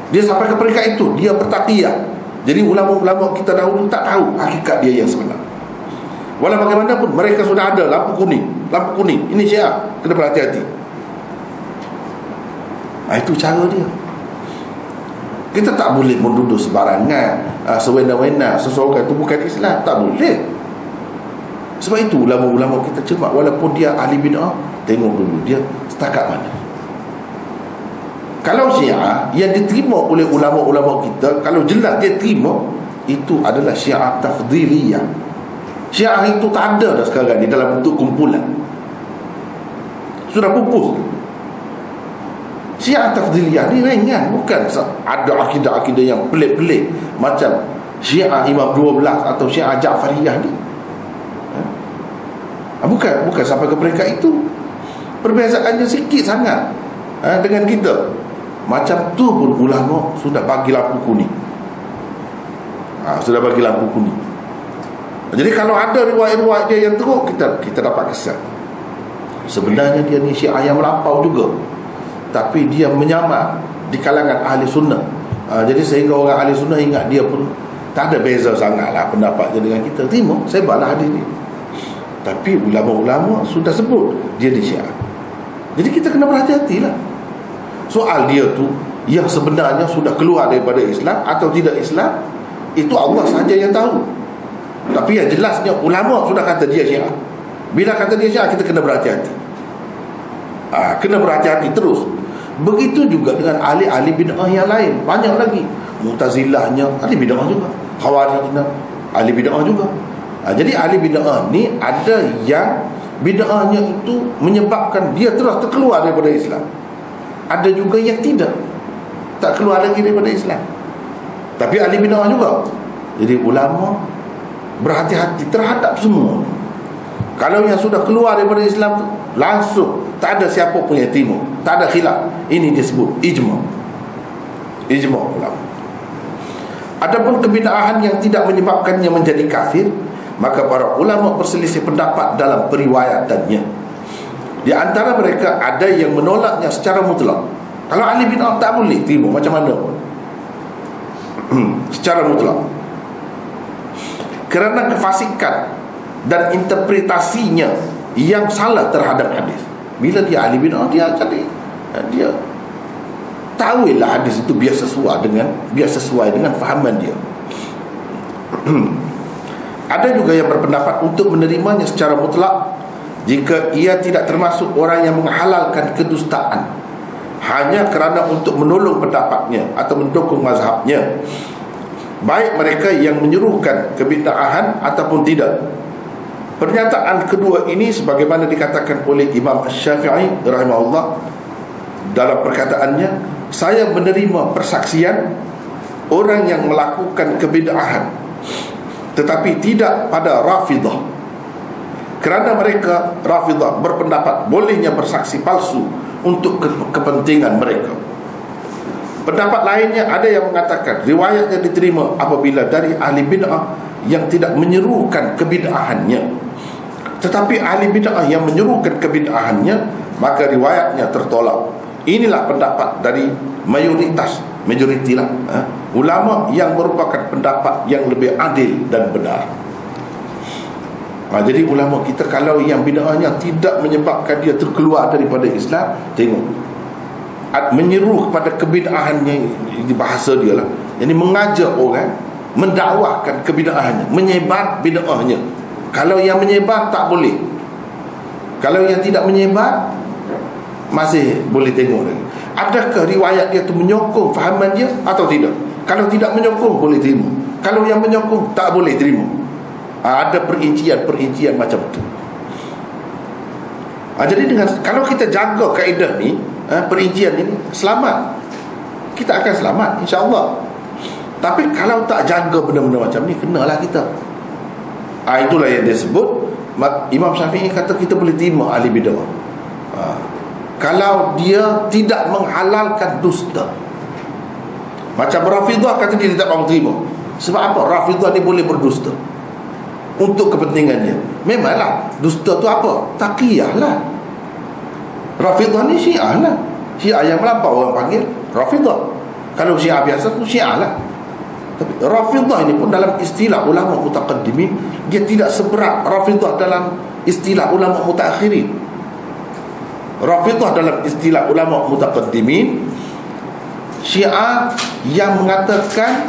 dia sampai ke peringkat itu, dia bertaqiyah. Jadi ulama-ulama kita dahulu tak tahu hakikat dia yang sebenar. Walau bagaimanapun mereka sudah ada lampu kuning. Ini Syiah, kena berhati-hati. Itu cara dia. Kita tak boleh menuduh sembarangan, sewena-wena seseorang itu bukan Islam. Tak boleh. Sebab itu ulama-ulama kita cermat. Walaupun dia ahli bid'ah, tengok dulu dia setakat mana. Kalau Syiah yang diterima oleh ulama-ulama kita, kalau jelas dia terima, itu adalah Syiah tafdhiliyah. Syiah itu tak ada dah sekarang ni dalam bentuk kumpulan, sudah pupus. Syiah tafdhiliyah ni ringan, bukan ada akidah-akidah yang pelik-pelik macam Syiah Imam 12 atau Syiah Ja'fariyah ni. Bukan sampai ke peringkat itu. Perbezaannya sikit sangat dengan kita. Macam tu pun ulama sudah bagi lampu kuning. Sudah bagi lampu kuning. Jadi kalau ada riwayat-riwayat dia yang teruk, kita dapat kesan sebenarnya dia ni Syiah yang melampau juga, tapi dia menyamar di kalangan ahli sunnah. Jadi sehingga orang ahli sunnah ingat dia pun tak ada beza sangat lah pendapatnya dengan kita. Terima, sebarlah hadis ni. Tapi ulama-ulama sudah sebut dia ni Syiah. Jadi kita kena berhati-hatilah. Soal dia tu yang sebenarnya sudah keluar daripada Islam atau tidak Islam, itu Allah sahaja yang tahu. Tapi yang jelasnya ulama sudah kata dia Syiah. Bila kata dia Syiah, kita kena berhati-hati. Kena berhati-hati terus. Begitu juga dengan ahli-ahli bid'ah yang lain. Banyak lagi. Mu'tazilahnya ahli bid'ah juga, Khawarijnya ahli bid'ah juga. Jadi ahli bid'ah ni ada yang bid'ahnya itu menyebabkan dia terus terkeluar daripada Islam. Ada juga yang tidak, tak keluar lagi daripada Islam, tapi ahli bid'ah juga. Jadi ulama berhati-hati terhadap semua. Kalau yang sudah keluar daripada Islam tu, langsung tak ada siapa pun yang terima, tak ada khilaf. Ini disebut ijma' ulama. Adapun kebid'ahan yang tidak menyebabkannya menjadi kafir, maka para ulama berselisih pendapat dalam periwayatannya. Di antara mereka ada yang menolaknya secara mutlak. Kalau ahli bid'ah tak boleh terima macam mana pun secara mutlak, kerana kefasikan dan interpretasinya yang salah terhadap hadis. Bila dia ahli bid'ah, dia tahulah hadis itu biar sesuai dengan fahaman dia. Ada juga yang berpendapat untuk menerimanya secara mutlak jika ia tidak termasuk orang yang menghalalkan kedustaan hanya kerana untuk menolong pendapatnya atau mendukung mazhabnya, baik mereka yang menyuruhkan kebid'ahan ataupun tidak. Pernyataan kedua ini sebagaimana dikatakan oleh Imam Syafi'i rahimahullah dalam perkataannya, saya menerima persaksian orang yang melakukan kebid'ahan tetapi tidak pada Rafidah, kerana mereka Rafidah berpendapat bolehnya bersaksi palsu untuk kepentingan mereka. Pendapat lainnya ada yang mengatakan riwayatnya diterima apabila dari ahli bid'ah yang tidak menyerukan kebid'ahannya. Tetapi ahli bid'ah yang menyerukan kebid'ahannya, maka riwayatnya tertolak. Inilah pendapat dari majoriti lah, ulama yang merupakan pendapat yang lebih adil dan benar. Jadi ulama kita kalau yang bid'ahnya tidak menyebabkan dia terkeluar daripada Islam, tengok menyeru kepada kebid'ahannya, di bahasa dia lah, jadi mengajak orang mendakwahkan kebid'ahannya, menyebar bid'ahnya. Kalau yang menyebar tak boleh. Kalau yang tidak menyebar masih boleh tengok lagi. Adakah riwayat dia tu menyokong fahaman dia atau tidak? Kalau tidak menyokong, boleh terima. Kalau yang menyokong, tak boleh terima. Ada perincian macam tu. Jadi dengan kalau kita jaga kaedah ni, perincian ini, selamat. kita akan selamat insya-Allah. Tapi kalau tak jaga benda-benda macam ni, kenalah kita. Itulah yang dia sebut. Imam Syafi'i kata kita boleh terima ahli bid'ah kalau dia tidak menghalalkan dusta. Macam Rafidah kata dia tak mahu terima. Sebab apa? Rafidah ni boleh berdusta untuk kepentingannya. Memanglah dusta tu apa? Taqiyah lah. Rafidah ni Syiah lah. Syiah yang melampau orang panggil Rafidah. Kalau Syiah biasa tu Syiah lah. Tapi Rafidah ini pun dalam istilah ulama mutaqaddimin, dia tidak seberat Rafidah dalam istilah ulama mutaakhirin. Rafidah dalam istilah ulama mutaqaddimin, Syiah yang mengatakan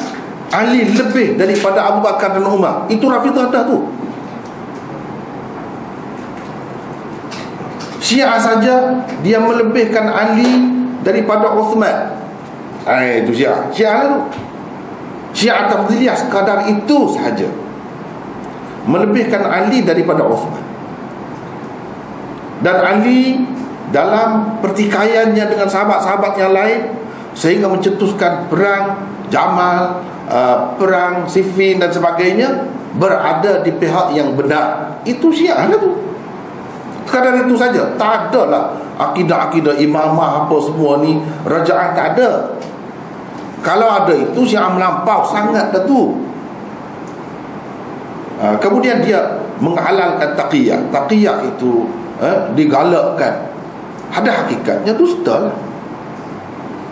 Ali lebih daripada Abu Bakar dan Umar. Itu Rafidah dah tu. Syiah saja dia melebihkan Ali daripada Uthman. Itu Syiah. Syiah lah tu. Syiah tafdiliyah sekadar itu sahaja, melebihkan Ali daripada Uthman. Dan Ali dalam pertikaiannya dengan sahabat-sahabat yang lain sehingga mencetuskan perang Jamal, perang Siffin dan sebagainya, berada di pihak yang benar. Itu Syiah lah tu. Sekadar itu saja. Tak ada lah akidah-akidah imamah apa semua ni, raja'ah tak ada. Kalau ada itu Syiah melampau sangat dah tu. Kemudian dia menghalalkan taqiyah. Taqiyah itu digalakkan. Ada hakikatnya dusta lah.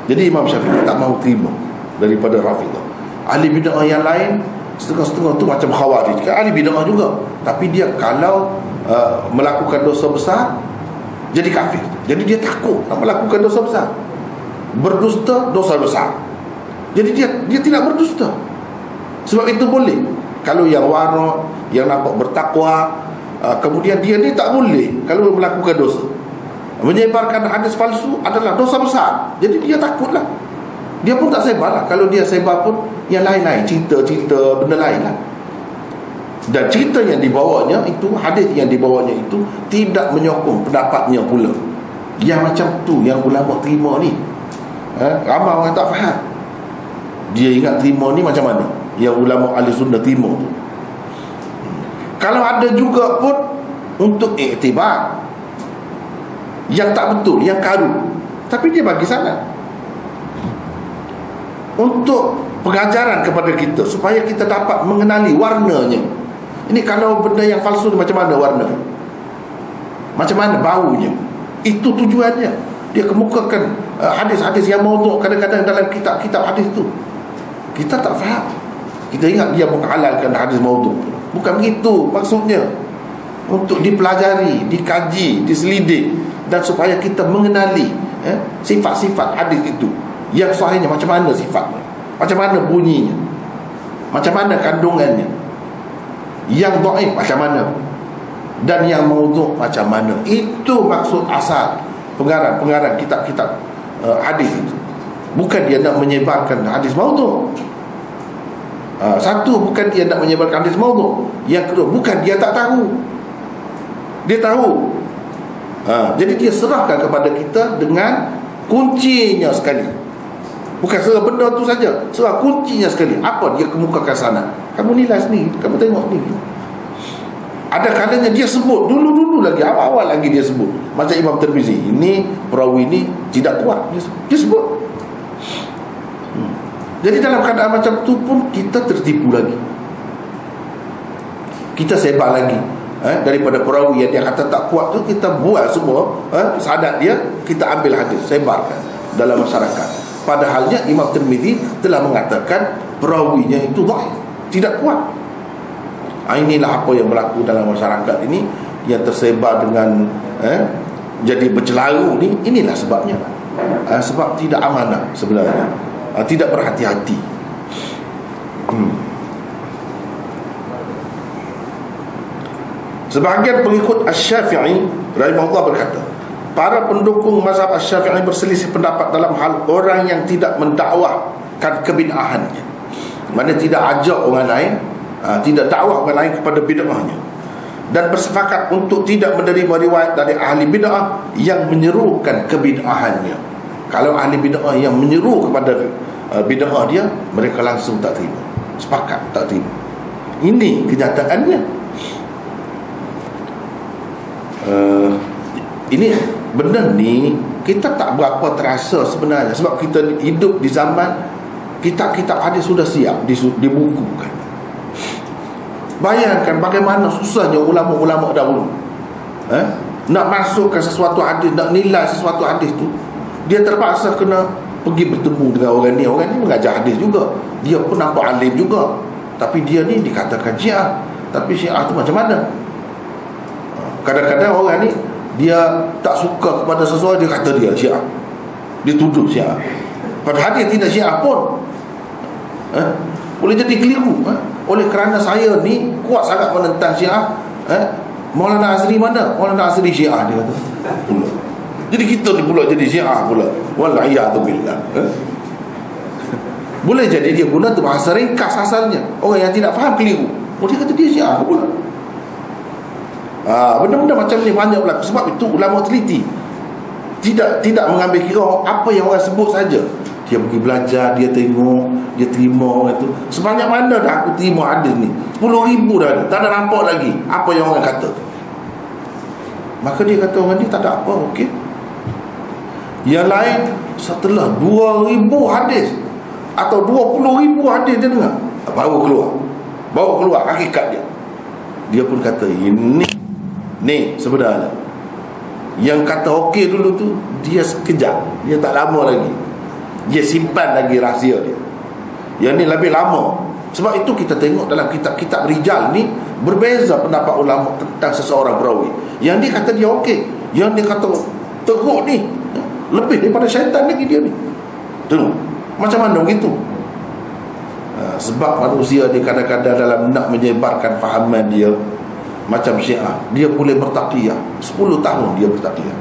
Jadi Imam Syafi'i tak mahu terima daripada Rafidah. Ahli bid'ah yang lain setengah-setengah tu macam Khawarij, kan ahli bid'ah juga, tapi dia kalau melakukan dosa besar jadi kafir. Jadi dia takut nak melakukan dosa besar. Berdusta dosa besar. Jadi dia tidak berdusta. Sebab itu boleh. Kalau yang wara', yang nampak bertakwa, kemudian dia ni tak boleh kalau melakukan dosa. Menyebarkan hadis palsu adalah dosa besar. Jadi dia takutlah. Dia pun tak sebar lah. Kalau dia sebar pun yang lain-lain, cerita-cerita benda lain lah. Dan cerita yang dibawanya itu, hadis yang dibawanya itu tidak menyokong pendapatnya pula. Yang macam tu yang ulama terima ni, ramai orang tak faham. Dia ingat terima ni macam mana yang ulama ahli sunnah terima tu. Kalau ada juga pun untuk iktibar yang tak betul, yang karu, tapi dia bagi sana untuk pengajaran kepada kita supaya kita dapat mengenali warnanya. Ini kalau benda yang palsu ni macam mana warna, macam mana baunya. Itu tujuannya. Dia kemukakan hadis-hadis yang maudhu' kadang-kadang dalam kitab-kitab hadis tu. Kita tak faham. Kita ingat dia menghalalkan hadis maudhu'. Bukan begitu maksudnya. Untuk dipelajari, dikaji, diselidik, dan supaya kita mengenali sifat-sifat hadis itu. Yang sahihnya macam mana sifatnya, macam mana bunyinya, macam mana kandungannya, yang dhaif macam mana, dan yang maudhu' macam mana. Itu maksud asal pengarang kitab-kitab hadis itu. Bukan dia nak menyebarkan hadis maudhu'. Satu, bukan dia nak menyebarkan hadis maudhu'. Yang kedua, bukan dia tak tahu. Dia tahu. Jadi dia serahkan kepada kita dengan kuncinya sekali. Bukan serah benda tu saja, serah kuncinya sekali. Apa dia kemukakan sana, kamu nilai sendiri, kamu tengok sendiri. Ada kalanya dia sebut dulu-dulu lagi, awal-awal lagi dia sebut. Macam Imam Tirmizi, ini perawi ini tidak kuat, dia sebut. Jadi dalam keadaan macam tu pun kita tertipu lagi. Kita sebar lagi daripada perawi yang dia kata tak kuat tu, kita buat semua sahadat dia, kita ambil hadis, sebarkan dalam masyarakat. Padahalnya Imam Tirmizi telah mengatakan perawinya itu dhaif, tidak kuat. Inilah apa yang berlaku dalam masyarakat ini, yang tersebar dengan jadi bercelaru ni. Inilah sebabnya. Sebab tidak amanah sebenarnya, tidak berhati-hati. Sebahagian pengikut Asy-Syafi'i rahimahullah berkata, para pendukung mazhab Asy-Syafi'i berselisih pendapat dalam hal orang yang tidak mendakwahkan kebid'ahannya. Mana tidak ajak orang lain, tidak dakwah orang lain kepada bid'ahnya, dan bersepakat untuk tidak menerima riwayat dari ahli bid'ah yang menyerukan kebid'ahannya. Kalau ahli bid'ah yang menyeru kepada bid'ah dia, mereka langsung tak terima, sepakat tak terima. Ini kenyataannya. Ini benda ni kita tak berapa terasa sebenarnya, sebab kita hidup di zaman kitab-kitab hadis sudah siap dibukukan. Bayangkan bagaimana susahnya ulama-ulama dahulu nak masukkan sesuatu hadis, nak nilai sesuatu hadis tu, dia terpaksa kena pergi bertemu dengan orang ni. Orang ni mengajar hadis juga, dia pun nampak alim juga, tapi dia ni dikatakan Syiah. Tapi Syiah tu macam mana? Kadang-kadang orang ni dia tak suka kepada sesuatu, dia kata dia Syiah, dia tuduh Syiah, padahal dia tidak Syiah pun. Boleh jadi keliru. Oleh kerana saya ni kuat sangat menentang Syiah, Maulana Azri mana? Maulana Azri Syiah, dia kata pula. Jadi kita ni pula jadi Syiah pula. Wallahiyazubillah. Boleh jadi dia guna tu bahasa ringkas asalnya. Orang yang tidak faham keliru, dia kata dia Syiah pula. Benda-benda macam ni banyak berlaku. Sebab itu ulama teliti, tidak mengambil kira apa yang orang sebut saja. Dia pergi belajar, dia tengok, dia terima orang itu. Sebanyak mana dah aku terima hadis ni, 10,000 dah ada, tak ada nampak lagi apa yang orang kata. Maka dia kata orang ni tak ada apa, okey. Yang lain setelah 2,000 hadis atau 20,000 hadis dia dengar, baru keluar hakikat dia. Dia pun kata ini sebenarnya yang kata okey dulu tu, dia sekejap, dia tak lama lagi, dia simpan lagi rahsia dia. Yang ni lebih lama. Sebab itu kita tengok dalam kitab-kitab rijal ni, berbeza pendapat ulama tentang seseorang perawi. Yang dia kata dia okey, yang dia kata teruk ni, lebih daripada syaitan lagi dia ni. Tengok macam mana begitu. Sebab manusia dia kadang-kadang dalam nak menyebarkan fahaman dia macam Syiah, dia boleh bertaqiyah 10 tahun, dia bertaqiyah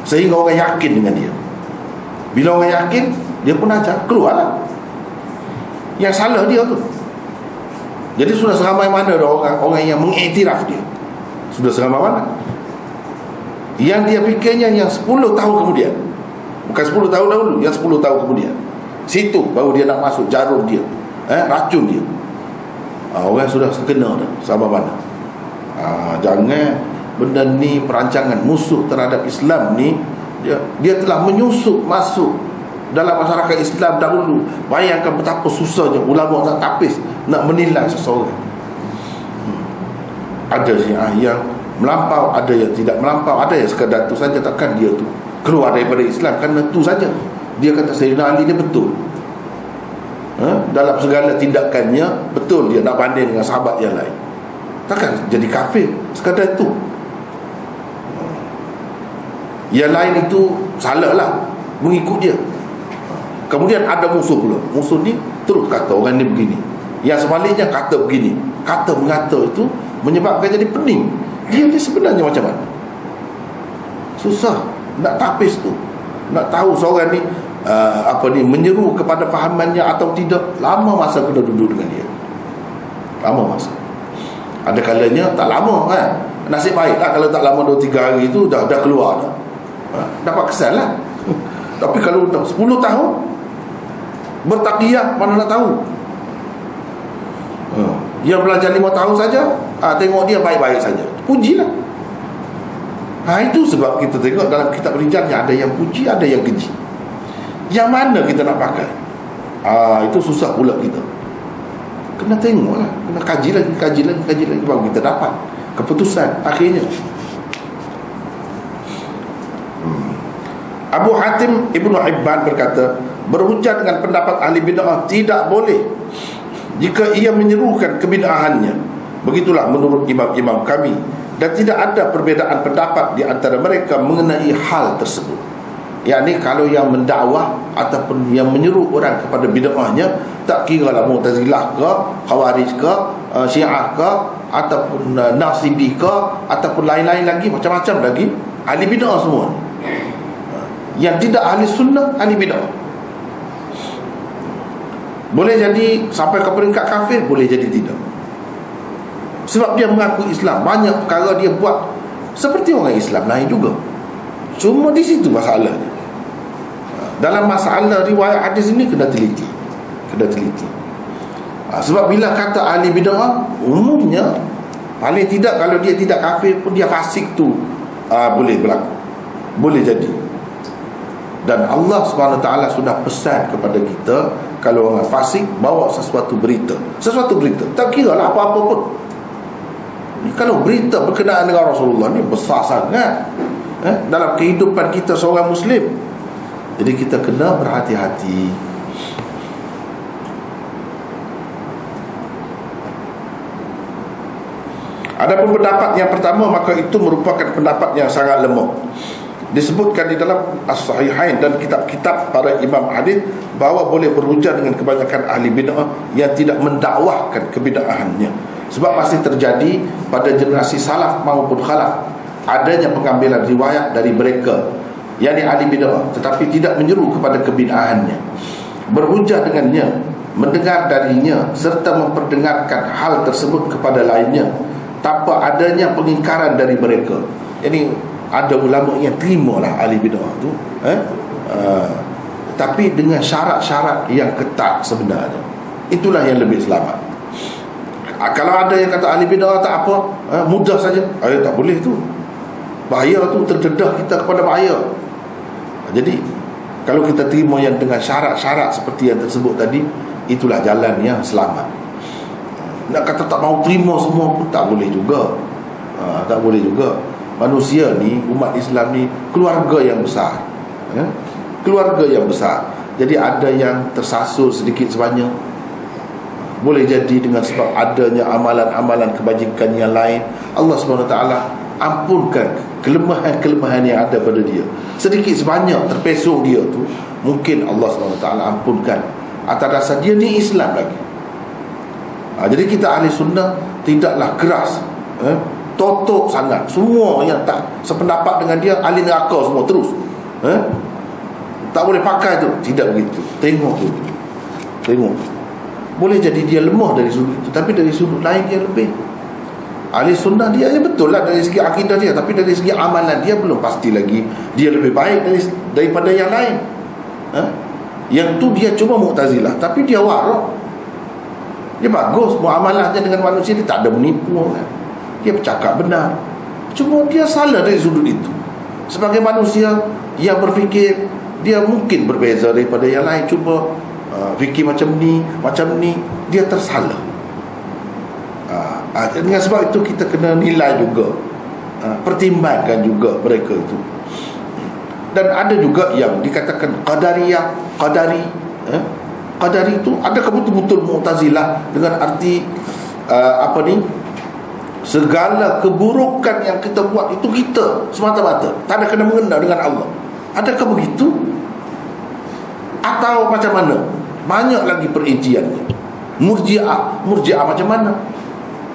sehingga orang yakin dengan dia. Bila orang yakin, dia pun ajar, keluarlah yang salah dia tu. Jadi sudah seramai mana dah orang yang mengiktiraf dia, sudah seramai mana. Yang dia fikirnya yang 10 tahun kemudian, bukan 10 tahun dahulu, yang 10 tahun kemudian, situ baru dia nak masuk jarum dia, racun dia. Orang sudah terkena dah sama mana. Jangan benda ni, perancangan musuh terhadap Islam ni, dia telah menyusup masuk dalam masyarakat Islam dahulu. Bayangkan betapa susahnya ulama nak tapis, nak menilai seseorang. Ada yang melampau, ada yang tidak melampau, ada yang sekadar tu saja. Takkan dia tu keluar daripada Islam kerana tu saja. Dia kata Sayyidina Ali dia betul, dalam segala tindakannya betul, dia nak banding dengan sahabat yang lain. Takkan jadi kafir sekadar itu. Yang lain itu salah lah, mengikut dia. Kemudian ada musuh pula. Musuh ni terus kata orang ni begini, yang sebaliknya kata begini. Kata mengata itu menyebabkan jadi pening. Dia ni sebenarnya macam mana? Susah nak tapis tu, nak tahu seorang ni menyeru kepada fahamannya atau tidak. Lama masa kena duduk dengan dia, lama masa. Ada kalanya tak lama kan. Nasib baiklah kalau tak lama 2-3 hari tu dah keluar dah. Dapat kesan lah. Tapi kalau 10 tahun bertaqiyah, mana nak tahu. Yang belajar 5 tahun saja, tengok dia baik-baik saja, pujilah. Itu sebab kita tengok dalam kitab rijalnya, ada yang puji, ada yang keji. Yang mana kita nak pakai? Itu susah pula kita. Kena tengoklah, kena kaji lagi baru kita dapat keputusan akhirnya. Abu Hatim Ibnu Hibban berkata, berhujjah dengan pendapat ahli bid'ah tidak boleh jika ia menyerukan kebid'ahannya. Begitulah menurut imam-imam kami, dan tidak ada perbezaan pendapat di antara mereka mengenai hal tersebut. Yakni kalau yang mendakwah ataupun yang menyeru orang kepada bid'ahnya, tak kira lah Mu'tazilah ke, Khawarij ke, Syiah ke, ataupun Nasibi ke, ataupun lain-lain lagi, macam-macam lagi, ahli bid'ah semua. Yang tidak ahli sunnah, ahli bid'ah. Boleh jadi sampai ke peringkat kafir, boleh jadi tidak. Sebab dia mengaku Islam, banyak perkara dia buat seperti orang Islam lain juga. Cuma di situ masalahnya. dalam masalah riwayat hadis ini kena teliti. Sebab bila kata ahli bid'ah, umumnya paling tidak kalau dia tidak kafir pun dia fasik tu boleh berlaku, boleh jadi. Dan Allah SWT sudah pesan kepada kita, kalau orang fasik bawa sesuatu berita, tak kira lah apa-apa pun. Kalau berita berkenaan dengan Rasulullah ni besar sangat dalam kehidupan kita seorang Muslim. Jadi kita kena berhati-hati. Adapun pendapat yang pertama, maka itu merupakan pendapat yang sangat lemah. Disebutkan di dalam As-Sahihain dan kitab-kitab para imam hadis bahawa boleh berhujah dengan kebanyakan ahli bid'ah yang tidak mendakwahkan kebid'ahannya. Sebab masih terjadi pada generasi salaf maupun khalaf adanya pengambilan riwayat dari mereka, yakni ahli bid'ah, tetapi tidak menyeru kepada kebid'ahannya, berhujah dengannya, mendengar darinya serta memperdengarkan hal tersebut kepada lainnya tanpa adanya pengingkaran dari mereka. Jadi ada ulama yang terimalah ahli bid'ah tu, tapi dengan syarat-syarat yang ketat sebenarnya. Itulah yang lebih selamat. Kalau ada yang kata ahli bid'ah tak apa, mudah saja, tak boleh tu. Bahaya tu, terdedah kita kepada bahaya. Jadi kalau kita terima yang dengan syarat-syarat seperti yang tersebut tadi, itulah jalan yang selamat. Nak kata tak mau terima semua pun tak boleh juga. Tak boleh juga. Manusia ni, umat Islam ni keluarga yang besar, keluarga yang besar. Jadi ada yang tersasul sedikit sebanyak, boleh jadi dengan sebab adanya amalan-amalan kebajikan yang lain. Allah SWT ampunkan kelemahan-kelemahan yang ada pada dia. Sedikit sebanyak terpesong dia tu, mungkin Allah SWT ampunkan atas dasar dia ni Islam lagi. Jadi kita ahli sunnah tidaklah keras, totok sangat. Semua yang tak sependapat dengan dia ahli neraka semua terus, tak boleh pakai tu. Tidak begitu. Tengok. Boleh jadi dia lemah dari sudut itu, tapi dari sudut lain dia lebih. Ahli sunnah dia betul lah dari segi akidah dia, tapi dari segi amalan dia belum pasti lagi dia lebih baik daripada yang lain. Yang tu dia cuma Mu'tazilah, tapi dia warak. Dia bagus muamalahnya dengan manusia, dia tak ada menipu kan? Dia bercakap benar. Cuma dia salah dari sudut itu. Sebagai manusia yang berfikir, dia mungkin berbeza daripada yang lain. Cuba fikir macam ni, dia tersalah. Dengan sebab itu kita kena nilai juga, pertimbangkan juga mereka itu. Dan ada juga yang dikatakan Qadari itu adakah betul-betul Mu'tazilah dengan arti segala keburukan yang kita buat itu kita semata-mata, tak ada kena mengena dengan Allah. Adakah begitu? Atau macam mana? Banyak lagi perinciannya. Murji'ah macam mana?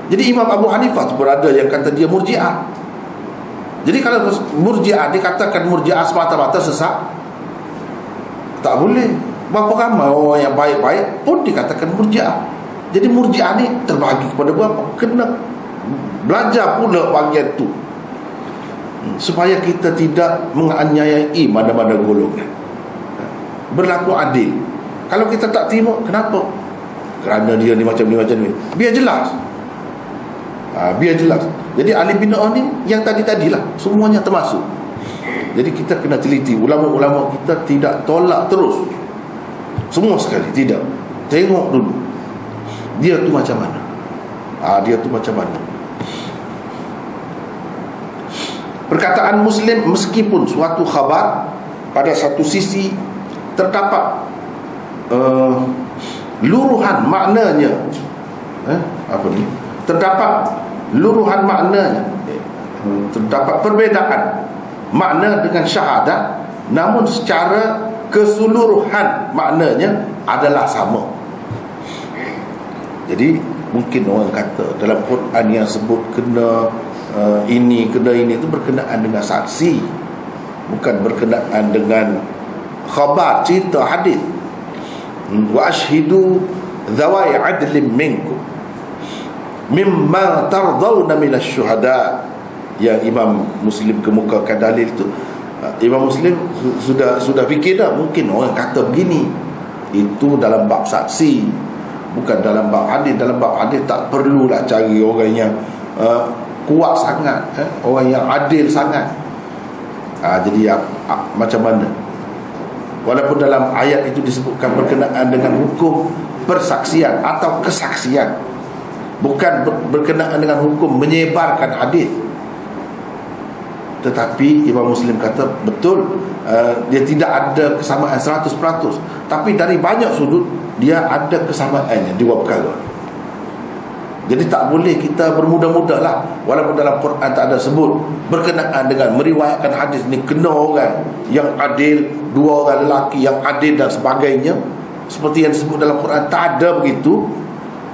Jadi Imam Abu Hanifah pun ada yang kata dia Murji'ah. Jadi kalau Murji'ah dikatakan Murji'ah semata-mata sesat, tak boleh. Berapa ramai orang yang baik-baik pun dikatakan Murji'ah. Jadi Murji'ah ni terbagi kepada berapa? Kena belajar pula bahagian tu, supaya kita tidak menganiayai mana-mana golongan, berlaku adil. Kalau kita tak terima, kenapa? Kerana dia ni macam ni. Biar jelas. Biar jelas. Jadi ahli bid'ah ni yang tadi-tadilah semuanya termasuk. Jadi kita kena teliti. Ulama-ulama kita tidak tolak terus semua sekali, tidak. Tengok dulu dia tu macam mana. Perkataan Muslim meskipun suatu khabar, pada satu sisi terdapat luruhan maknanya, terdapat luruhan maknanya, terdapat perbezaan makna dengan syahadat, namun secara keseluruhan maknanya adalah sama. Jadi mungkin orang kata dalam Quran yang sebut kena ini itu berkenaan dengan saksi, bukan berkenaan dengan khabar, cerita, hadis. Wa ashhidu dhawai adlin minkum mimma tardawna minasy syuhada. Yang Imam Muslim kemukakan dalil itu, Imam Muslim sudah fikir dah, mungkin orang kata begini. Itu dalam bab saksi, bukan dalam bab hadis. Dalam bab hadis tak perlulah cari orang yang kuat sangat, orang yang adil sangat. Jadi macam mana? Walaupun dalam ayat itu disebutkan berkenaan dengan hukum persaksian atau kesaksian, bukan berkenaan dengan hukum menyebarkan hadis. Tetapi Imam Muslim kata betul, dia tidak ada kesamaan 100%, tapi dari banyak sudut dia ada kesamaannya di dua perkara. Jadi tak boleh kita bermudah-mudah lah. Walaupun dalam Quran tak ada sebut berkenaan dengan meriwayatkan hadis ni kena orang yang adil, dua orang lelaki yang adil dan sebagainya, seperti yang disebut dalam Quran, tak ada begitu.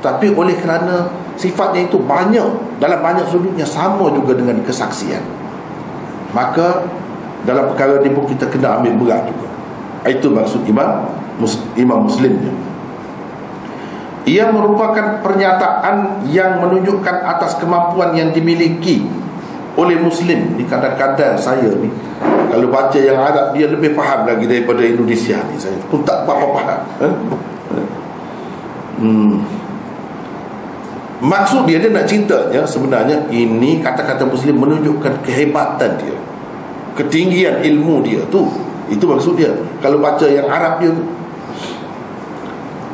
Tapi oleh kerana sifatnya itu banyak, dalam banyak sudutnya, sama juga dengan kesaksian, maka dalam perkara ni pun kita kena ambil berat juga. Itu maksud Imam Muslimnya. Ia merupakan pernyataan yang menunjukkan atas kemampuan yang dimiliki oleh Muslim. Ni kadang-kadang saya ni kalau baca yang Arab, dia lebih faham lagi daripada Indonesia ni. Saya pun tak apa-apa faham. Maksud dia nak ceritanya sebenarnya ini kata-kata Muslim menunjukkan kehebatan dia, ketinggian ilmu dia tu. Itu maksud dia kalau baca yang Arab dia tu.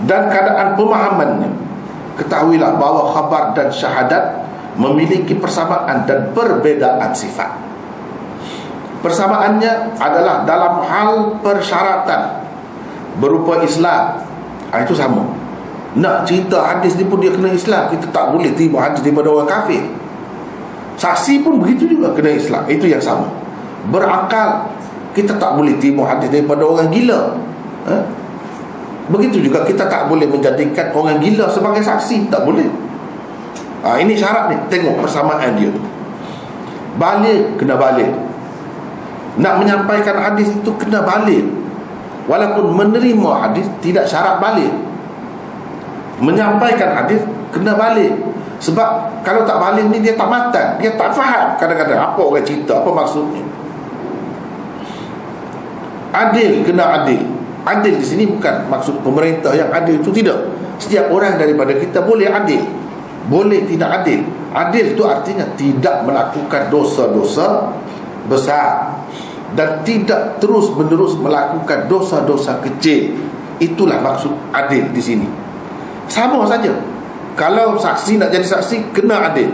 Dan keadaan pemahamannya, ketahuilah bahawa khabar dan syahadat memiliki persamaan dan perbedaan sifat. Persamaannya adalah dalam hal persyaratan berupa Islam. Itu sama. Nak cerita hadis ni pun dia kena Islam. Kita tak boleh terima hadis daripada orang kafir. Saksi pun begitu juga, kena Islam. Itu yang sama. Berakal, kita tak boleh terima hadis daripada orang gila. Begitu juga kita tak boleh menjadikan orang gila sebagai saksi. Tak boleh. Ini syarat ni. Tengok persamaan dia tu. Balik, kena balik. Nak menyampaikan hadis itu kena balik. Walaupun menerima hadis tidak syarat balik. Menyampaikan hadis kena balik. Sebab kalau tak balik ni dia tak matang, dia tak faham kadang-kadang apa orang cerita, apa maksudnya. Adil, kena adil. Adil di sini bukan maksud pemerintah yang adil, itu tidak. Setiap orang daripada kita boleh adil, boleh tidak adil. Adil itu artinya tidak melakukan dosa-dosa besar dan tidak terus-menerus melakukan dosa-dosa kecil. Itulah maksud adil di sini. Sama saja. Kalau saksi nak jadi saksi, kena adil.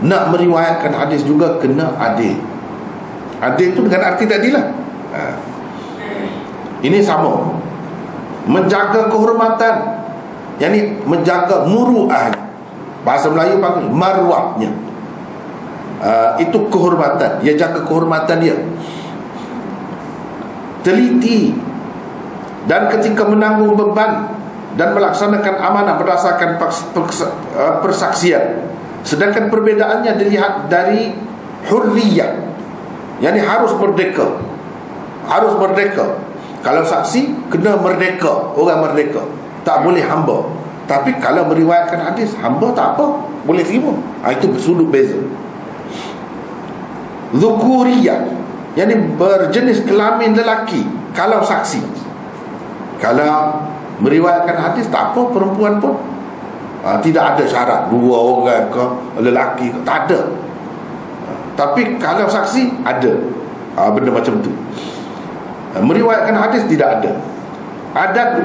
Nak meriwayatkan hadis juga kena adil. Adil itu dengan arti tadi lah. Ini sama. Menjaga kehormatan, yakni menjaga muru'ah. Bahasa Melayu panggil marwahnya. Itu kehormatan. Dia jaga kehormatan dia. Teliti. Dan ketika menanggung beban dan melaksanakan amanah berdasarkan persaksian. Sedangkan perbedaannya dilihat dari hurriyah, yakni harus merdeka. Harus merdeka. Kalau saksi kena merdeka, orang merdeka, tak boleh hamba. Tapi kalau meriwayatkan hadis, hamba tak apa, boleh terima. Itu sudut beza. Zukuriyah, yakni berjenis kelamin lelaki. Kalau saksi, kalau meriwayatkan hadis, tak apa, perempuan pun. Tidak ada syarat dua orang ke lelaki ke, tak ada. Tapi kalau saksi ada benda macam tu. Meriwayatkan hadis tidak ada. Adat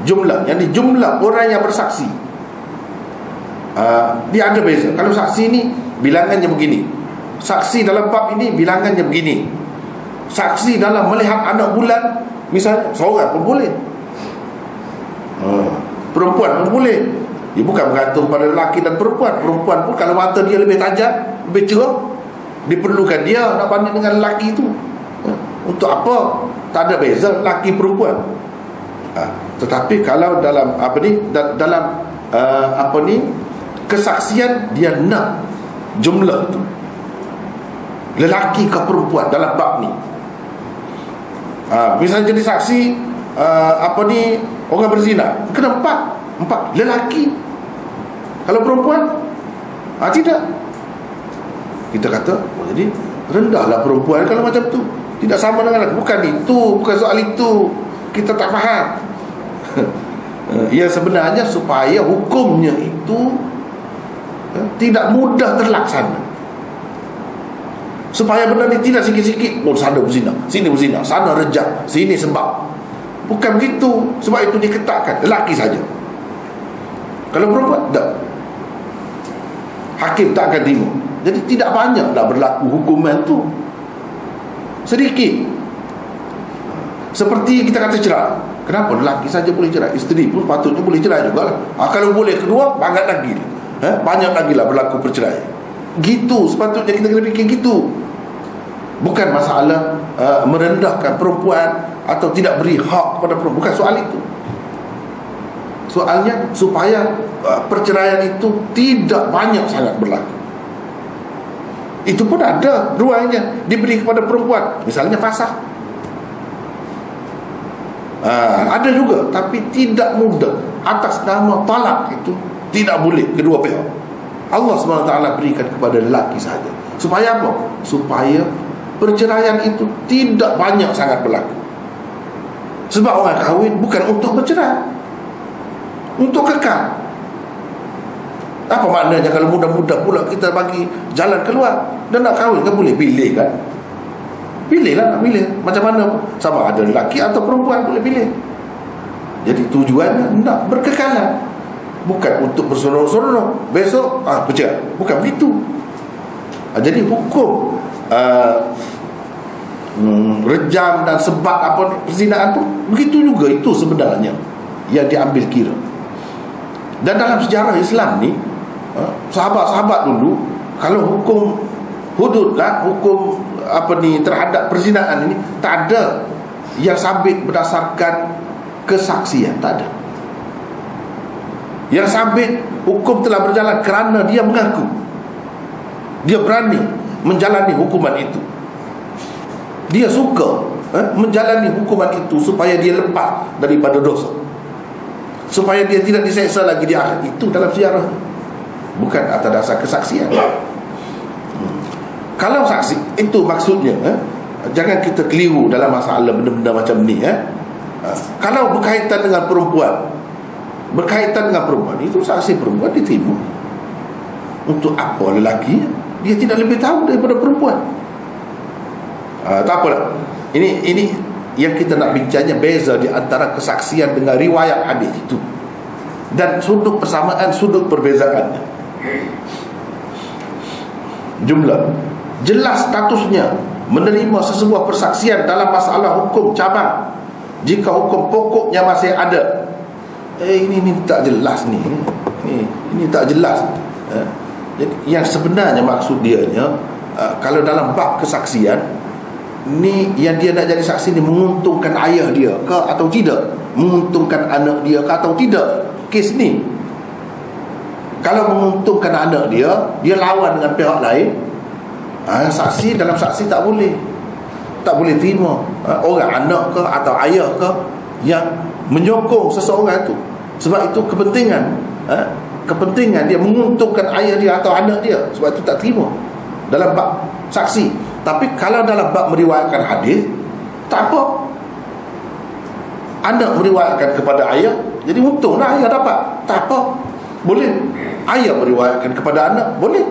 jumlah, yang di jumlah orang yang bersaksi, dia ada beza. Kalau saksi ni bilangannya begini, saksi dalam bab ini bilangannya begini, saksi dalam melihat anak bulan misalnya seorang pun boleh, perempuan pun boleh. Dia bukan bergantung pada lelaki dan perempuan. Perempuan pun kalau mata dia lebih tajam, lebih cerah, diperlukan dia nak banding dengan lelaki itu. Untuk apa? Tak ada beza lelaki perempuan. Tetapi kalau dalam kesaksian, dia nak jumlah tu, lelaki ke perempuan dalam bab ni. Misalnya jadi saksi orang berzina, kena empat lelaki. Kalau perempuan tidak. Kita kata jadi rendahlah perempuan kalau macam tu. Tidak sama dengan laki. Bukan itu, bukan soal itu. Kita tak faham. Yang sebenarnya supaya hukumnya itu tidak mudah terlaksana, supaya benda ni tidak sikit-sikit sana berzina, sini berzina, sana rejak, sini sembah. Bukan begitu. Sebab itu diketatkan lelaki saja. Kalau perempuan tak, hakim tak akan terima. Jadi tidak banyaklah berlaku hukuman tu, sedikit. Seperti kita kata cerai. Kenapa lelaki saja boleh cerai? Isteri pun patutnya boleh cerai juga lah. Kalau boleh kedua, banyak lagi banyak lagi lah berlaku perceraian. Gitu sepatutnya kita kena fikir gitu. Bukan masalah merendahkan perempuan atau tidak beri hak kepada perempuan. Bukan soal itu. Soalnya supaya perceraian itu tidak banyak sangat berlaku. Itu pun ada ruangnya diberi kepada perempuan. Misalnya fasakh. Ada juga, tapi tidak mudah. Atas nama talak itu tidak boleh kedua pihak. Allah SWT berikan kepada lelaki saja. Supaya apa? Supaya perceraian itu tidak banyak sangat berlaku. Sebab orang kahwin bukan untuk bercerai, untuk kekal. Apa maknanya kalau mudah-mudah pula kita bagi jalan keluar? Dan nak kahwin kan boleh pilih kan? Pilihlah, nak pilih macam mana, sama ada lelaki atau perempuan boleh pilih. Jadi tujuannya nak berkekalan, bukan untuk berseronok-seronok besok bercerai. Bukan begitu. Jadi hukum rejam dan sebat apa perzinaan tu begitu juga. Itu sebenarnya yang diambil kira. Dan dalam sejarah Islam ni, sahabat-sahabat dulu kalau hukum hudud lah, hukum terhadap perzinaan ini tak ada yang sabit berdasarkan kesaksian, tak ada. Yang sabit hukum telah berjalan kerana dia mengaku, dia berani menjalani hukuman itu, dia suka menjalani hukuman itu supaya dia lepas daripada dosa, supaya dia tidak diseksa lagi di akhirat. Itu dalam sejarah, bukan atas dasar kesaksian. Kalau saksi, itu maksudnya jangan kita keliru dalam masalah benda-benda macam ni. Kalau berkaitan dengan perempuan, itu saksi perempuan diterima. Untuk apa lelaki? Dia tidak lebih tahu daripada perempuan. Tak apalah. Ini yang kita nak bincangnya, beza di antara kesaksian dengan riwayat hadis itu, dan sudut persamaan, sudut perbezaannya. Jumlah jelas statusnya menerima sesebuah persaksian dalam masalah hukum cabang jika hukum pokoknya masih ada. Ini tak jelas ni. Ini tak jelas. Jadi yang sebenarnya maksud dia kalau dalam bab kesaksian ni, yang dia nak jadi saksi ni menguntungkan ayah dia ke atau tidak, menguntungkan anak dia ke atau tidak. Kes ni kalau menguntungkan anak dia, dia lawan dengan pihak lain, saksi dalam saksi tak boleh terima orang anak ke atau ayah ke yang menyokong seseorang itu. Sebab itu kepentingan dia menguntungkan ayah dia atau anak dia. Sebab itu tak terima dalam bab saksi. Tapi kalau dalam bab meriwayatkan hadis, tak apa. Anak meriwayatkan kepada ayah, jadi untunglah ayah dapat. Tak apa, boleh. Ayah meriwayatkan kepada anak, boleh.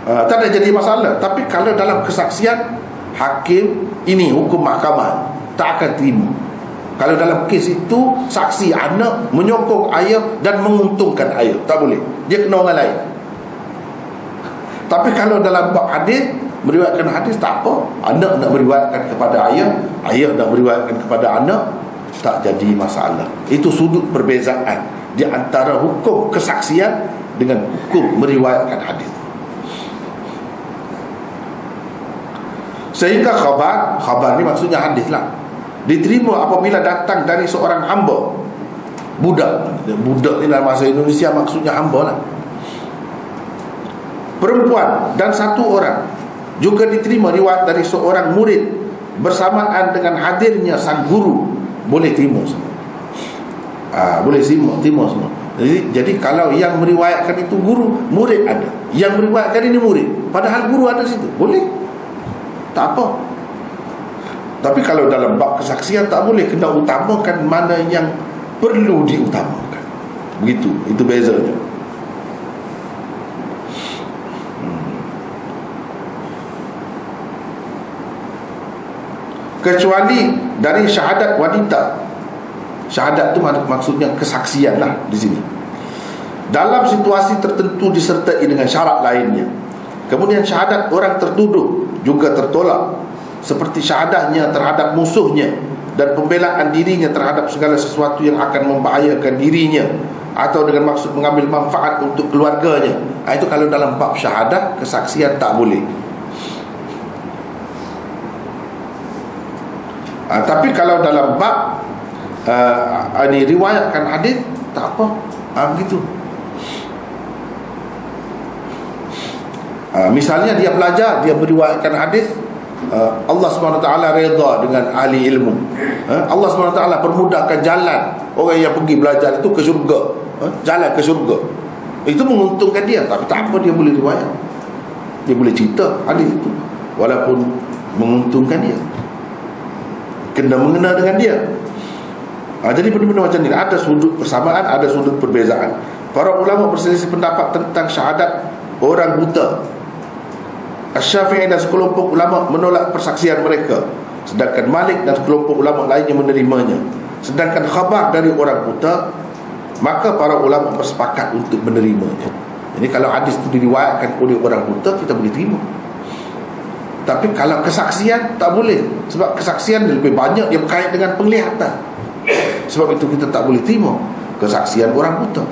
Tak ada jadi masalah. Tapi kalau dalam kesaksian, hakim, ini hukum mahkamah, tak akan terima. Kalau dalam kes itu saksi anak menyokong ayah dan menguntungkan ayah, tak boleh. Dia kena orang lain. Tapi kalau dalam bab hadis, meriwayatkan hadis, tak apa. Anak nak meriwayatkan kepada ayah, ayah nak meriwayatkan kepada anak, tak jadi masalah. Itu sudut perbezaan di antara hukum kesaksian dengan hukum meriwayatkan hadis. Sehingga khabar ni maksudnya hadis lah, diterima apabila datang dari seorang hamba, budak ni dalam bahasa Indonesia maksudnya hamba lah, perempuan dan satu orang. Juga diterima riwayat dari seorang murid bersamaan dengan hadirnya sang guru, boleh terima semua. Boleh terima semua. Jadi kalau yang meriwayatkan itu guru, murid ada. Yang meriwayatkan ini murid, padahal guru ada situ, boleh. Tak apa. Tapi kalau dalam bab kesaksian tak boleh, kena utamakan mana yang perlu diutamakan. Begitu, itu bezanya. Kecuali dari syahadat wanita. Syahadat itu maksudnya kesaksian lah di sini. Dalam situasi tertentu disertai dengan syarat lainnya. Kemudian syahadat orang tertuduh juga tertolak, seperti syahadahnya terhadap musuhnya dan pembelaan dirinya terhadap segala sesuatu yang akan membahayakan dirinya atau dengan maksud mengambil manfaat untuk keluarganya. Itu kalau dalam bab syahadah, kesaksian tak boleh. Tapi kalau dalam bab ini riwayatkan hadis, tak apa. Begitu. Misalnya dia belajar, dia meriwayatkan hadis, Allah SWT redha dengan ahli ilmu. Allah SWT permudahkan jalan orang yang pergi belajar itu ke syurga, jalan ke syurga. Itu menguntungkan dia. Tapi tak apa, dia boleh riwayat, dia boleh cerita hadis itu, walaupun menguntungkan dia, kena mengena dengan dia. Jadi benda-benda macam ni, ada sudut persamaan, ada sudut perbezaan. Para ulama berselisih pendapat tentang syahadat orang buta. Asy-Syafi'i dan sekelompok ulama menolak persaksian mereka, sedangkan Malik dan sekelompok ulama lainnya menerimanya. Sedangkan khabar dari orang buta, maka para ulama bersepakat untuk menerimanya. Jadi kalau hadis itu diriwayatkan oleh orang buta, kita boleh terima. Tapi kalau kesaksian, tak boleh. Sebab kesaksian lebih banyak dia berkait dengan penglihatan. Sebab itu kita tak boleh terima kesaksian orang buta.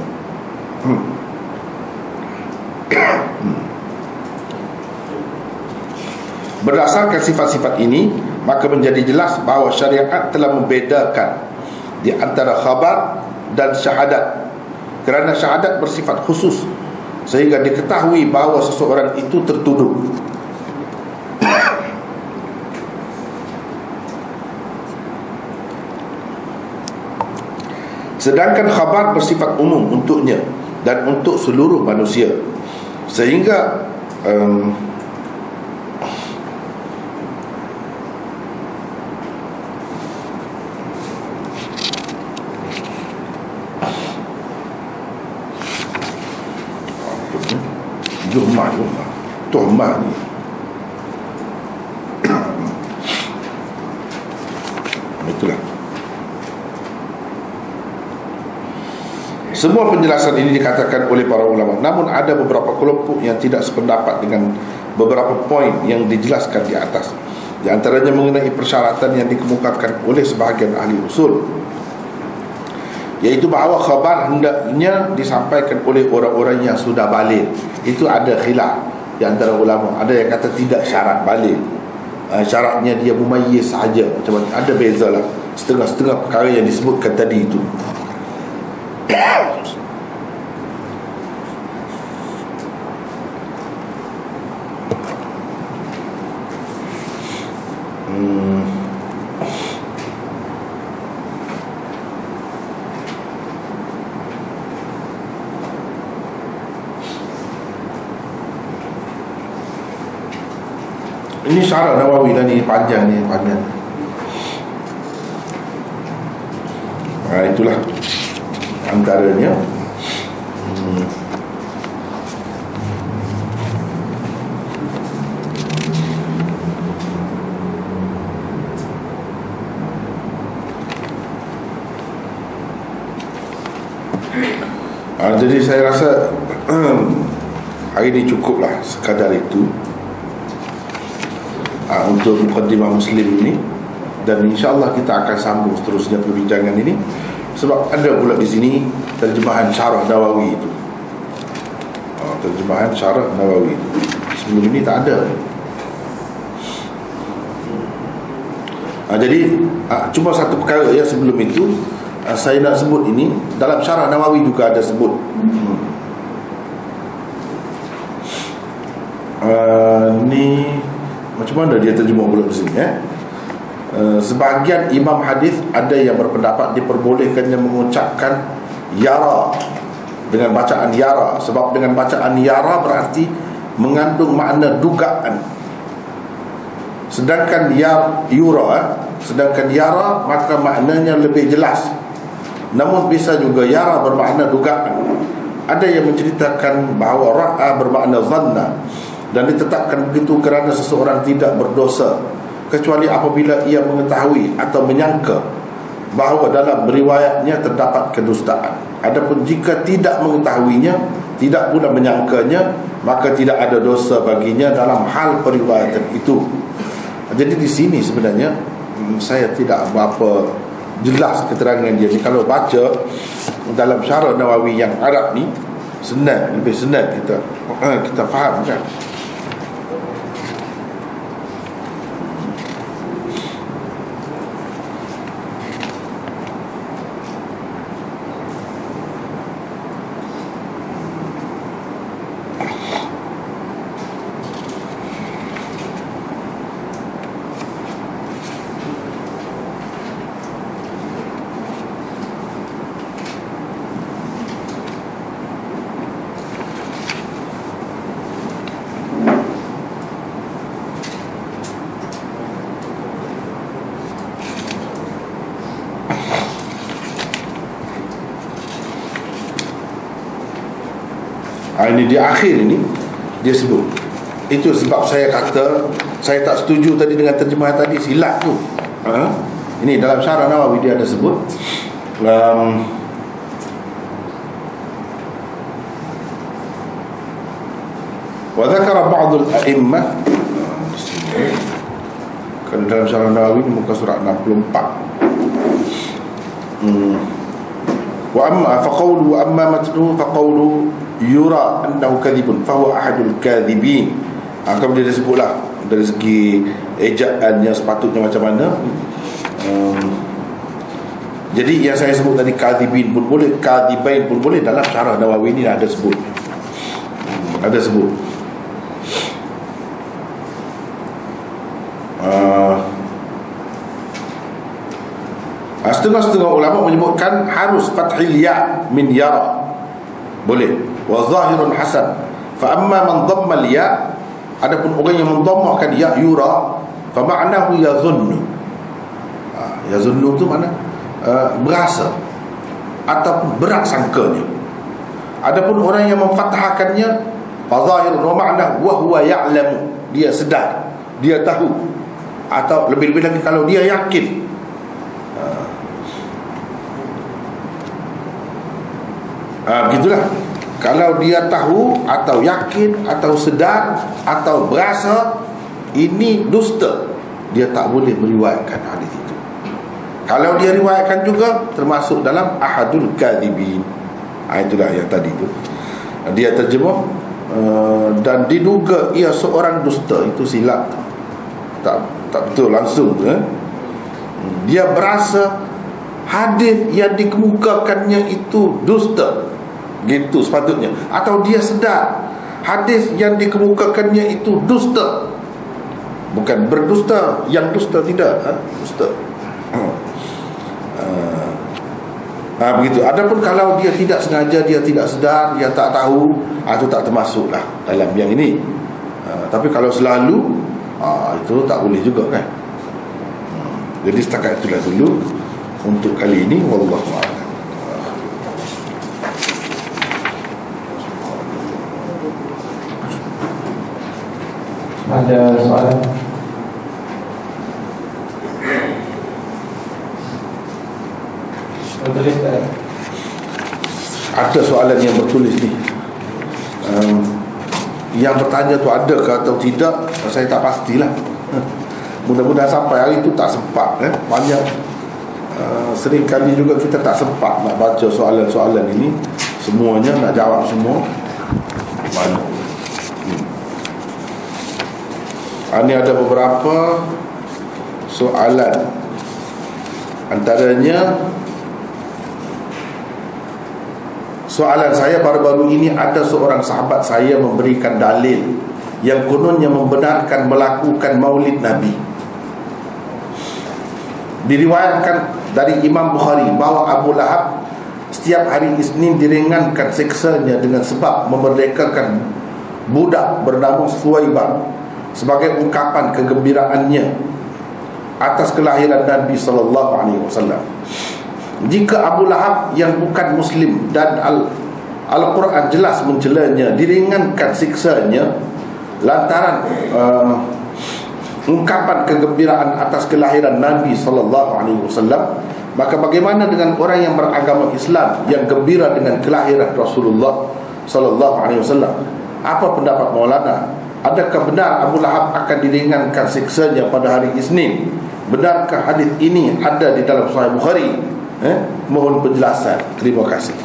Berdasarkan sifat-sifat ini, maka menjadi jelas bahawa syariat telah membedakan di antara khabar dan syahadat. Kerana syahadat bersifat khusus, sehingga diketahui bahawa seseorang itu tertuduh. Sedangkan khabar bersifat umum untuknya dan untuk seluruh manusia, sehingga tuhmah ni itulah. Semua penjelasan ini dikatakan oleh para ulama. Namun ada beberapa kelompok yang tidak sependapat dengan beberapa poin yang dijelaskan di atas. Di antaranya mengenai persyaratan yang dikemukakan oleh sebahagian ahli usul, iaitu bahawa khabar hendaknya disampaikan oleh orang-orang yang sudah baligh. Itu ada khilaf di antara ulama. Ada yang kata tidak syarat baligh, syaratnya dia mumayyiz sahaja. Macam mana, ada bezalah setengah-setengah perkara yang disebutkan tadi itu. Ini syarah Nawawi lah ni, panjang ni, panjang. Itulah antaranya. Jadi saya rasa hari ini cukuplah sekadar itu untuk Muqaddimah Muslim ini. Dan insya-Allah kita akan sambung seterusnya perbincangan ini, sebab ada pula di sini terjemahan Syarah Nawawi itu. Terjemahan Syarah Nawawi itu. Sebelum ini tak ada. Jadi cuma satu perkara ya sebelum itu saya nak sebut ini, dalam Syarah Nawawi juga ada sebut. Ni macam mana dia terjemah pula di sini sebahagian imam hadis ada yang berpendapat diperbolehkannya mengucapkan yara dengan bacaan yara, sebab dengan bacaan yara berarti mengandung makna dugaan. Sedangkan sedangkan yara maka maknanya lebih jelas. Namun bisa juga yara bermakna dugaan. Ada yang menceritakan bahawa ra'a bermakna zanna, dan ditetapkan begitu kerana seseorang tidak berdosa kecuali apabila ia mengetahui atau menyangka bahawa dalam riwayatnya terdapat kedustaan. Adapun jika tidak mengetahuinya, tidak pula menyangkanya, maka tidak ada dosa baginya dalam hal periwayatan itu. Jadi di sini sebenarnya saya tidak berapa jelas keterangan dia ni. Kalau baca dalam Syarah Nawawi yang Arab ni, senang, lebih senang kita faham kan. Ini di akhir ini dia sebut. Itu sebab saya kata saya tak setuju tadi dengan terjemahan tadi, silap tu. Ini dalam Syarah Nawawi dia ada sebut wa dzakara ba'd al-a'immah, kan dalam Syarah Nawawi muka surat 64. Wa amma faqawlu wa amma matnu faqawlu yura annahu kadhibun fahuwa ahadul kadhibin. Kemudian dia sebutlah dari segi ejaannya sepatutnya macam mana. Jadi yang saya sebut tadi kadhibin pun boleh, kadhibain pun boleh. Dalam Syarah Nawawi ni ada sebut, ada sebut. Setengah-setengah ulama menyebutkan harus fathil ya min yara, boleh. Wa zahirun hasan. Fa amma man dhamma al-ya, adapun orang yang mendhammahkan ya yura, fa ma'nahu yazunnu. Yazunnu tu mana? Berasa ataupun beraksangkanya. Adapun orang yang memfathahkannya, fa zahirun wa ma'nahu wa huwa ya'lamu, dia sedar, dia tahu, atau lebih-lebih lagi kalau dia yakin. Begitulah. Kalau dia tahu atau yakin atau sedar atau berasa, ini dusta, dia tak boleh meriwayatkan hadis itu. Kalau dia riwayatkan juga termasuk dalam ahadul kadhibin. Itulah yang tadi tu dia terjemah, dan diduga ia seorang dusta, itu silap, tak betul langsung tu. Dia berasa hadis yang dikemukakannya itu dusta, gitu sepatutnya. Atau dia sedar hadis yang dikemukakannya itu dusta, bukan berdusta, yang dusta tidak, dusta. Begitu. Adapun kalau dia tidak sengaja, dia tidak sedar, dia tak tahu, itu tak termasuklah dalam yang ini. Tapi kalau selalu, itu tak boleh juga kan. Jadi setakat itulah dulu untuk kali ini. Wallahu a'lam. Ada soalan? Bertulis tak? Ada soalan yang bertulis ni. Yang bertanya tu ada ke atau tidak, saya tak pastilah. Mudah-mudahan sampai hari itu tak sempat banyak. Sering kali juga kita tak sempat nak baca soalan-soalan ini semuanya, nak jawab semua. Mana? Ini ada beberapa soalan. Antaranya, soalan saya baru-baru ini, ada seorang sahabat saya memberikan dalil yang kononnya membenarkan melakukan maulid Nabi. Diriwayatkan dari Imam Bukhari bahawa Abu Lahab setiap hari Isnin diringankan siksanya dengan sebab memerdekakan budak bernama Suwaibah sebagai ungkapan kegembiraannya atas kelahiran Nabi SAW. Jika Abu Lahab yang bukan Muslim dan Al-Quran jelas mencelanya, diringankan siksanya lantaran ungkapan kegembiraan atas kelahiran Nabi SAW, maka bagaimana dengan orang yang beragama Islam yang gembira dengan kelahiran Rasulullah SAW? Apa pendapat Maulana? Adakah benar Abu Lahab akan diringankan siksanya pada hari Isnin? Benarkah hadis ini ada di dalam Sahih Bukhari? Mohon penjelasan. Terima kasih.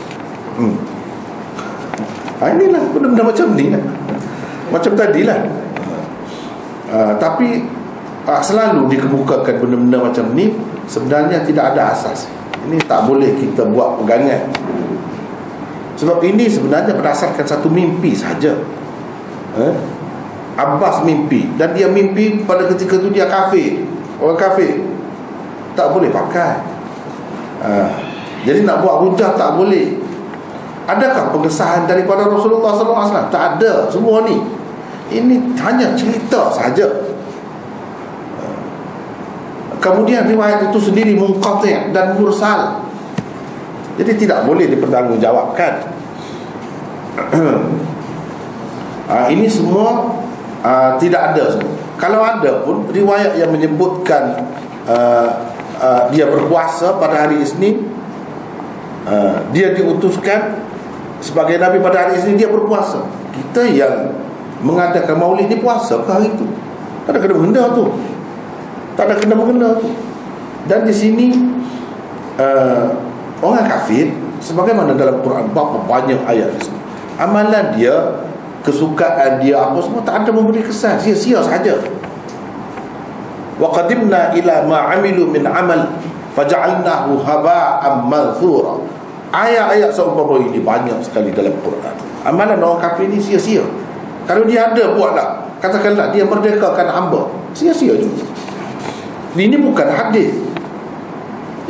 Inilah benda-benda macam ni lah. Macam tadilah. Tapi selalu dikemukakan benda-benda macam ni sebenarnya tidak ada asas. Ini tak boleh kita buat pegangan. Sebab ini sebenarnya berdasarkan satu mimpi saja. Abbas mimpi, dan dia mimpi pada ketika itu dia kafir, orang kafir, tak boleh pakai. Jadi nak buat hujah tak boleh. Adakah pengesahan daripada Rasulullah SAW? Tak ada. Semua ni, ini hanya cerita saja. Kemudian riwayat itu sendiri munqati' dan mursal, jadi tidak boleh dipertanggungjawabkan. Ini semua tidak ada semua. Kalau ada pun riwayat yang menyebutkan dia berpuasa pada hari Isnin, dia diutuskan sebagai Nabi pada hari Isnin, dia berpuasa. Kita yang mengadakan maulid ni puasa ke hari itu? Tak ada kena-mengena tu. Tak ada kena-mengena tu. Dan di sini orang kafir, sebagaimana dalam Quran berapa banyak ayat di sini, amalan dia, kesukaan dia, apa semua tak ada memberi kesan, sia-sia saja. Wa qadimna ila ma amilu min amal faja'alnahu haba'an manthura. Ayat-ayat seumpama ini banyak sekali dalam Quran. Amalan orang kafir ini sia-sia. Kalau dia ada buatlah, katakanlah dia merdekakan hamba, sia-sia juga. Ini bukan hadis.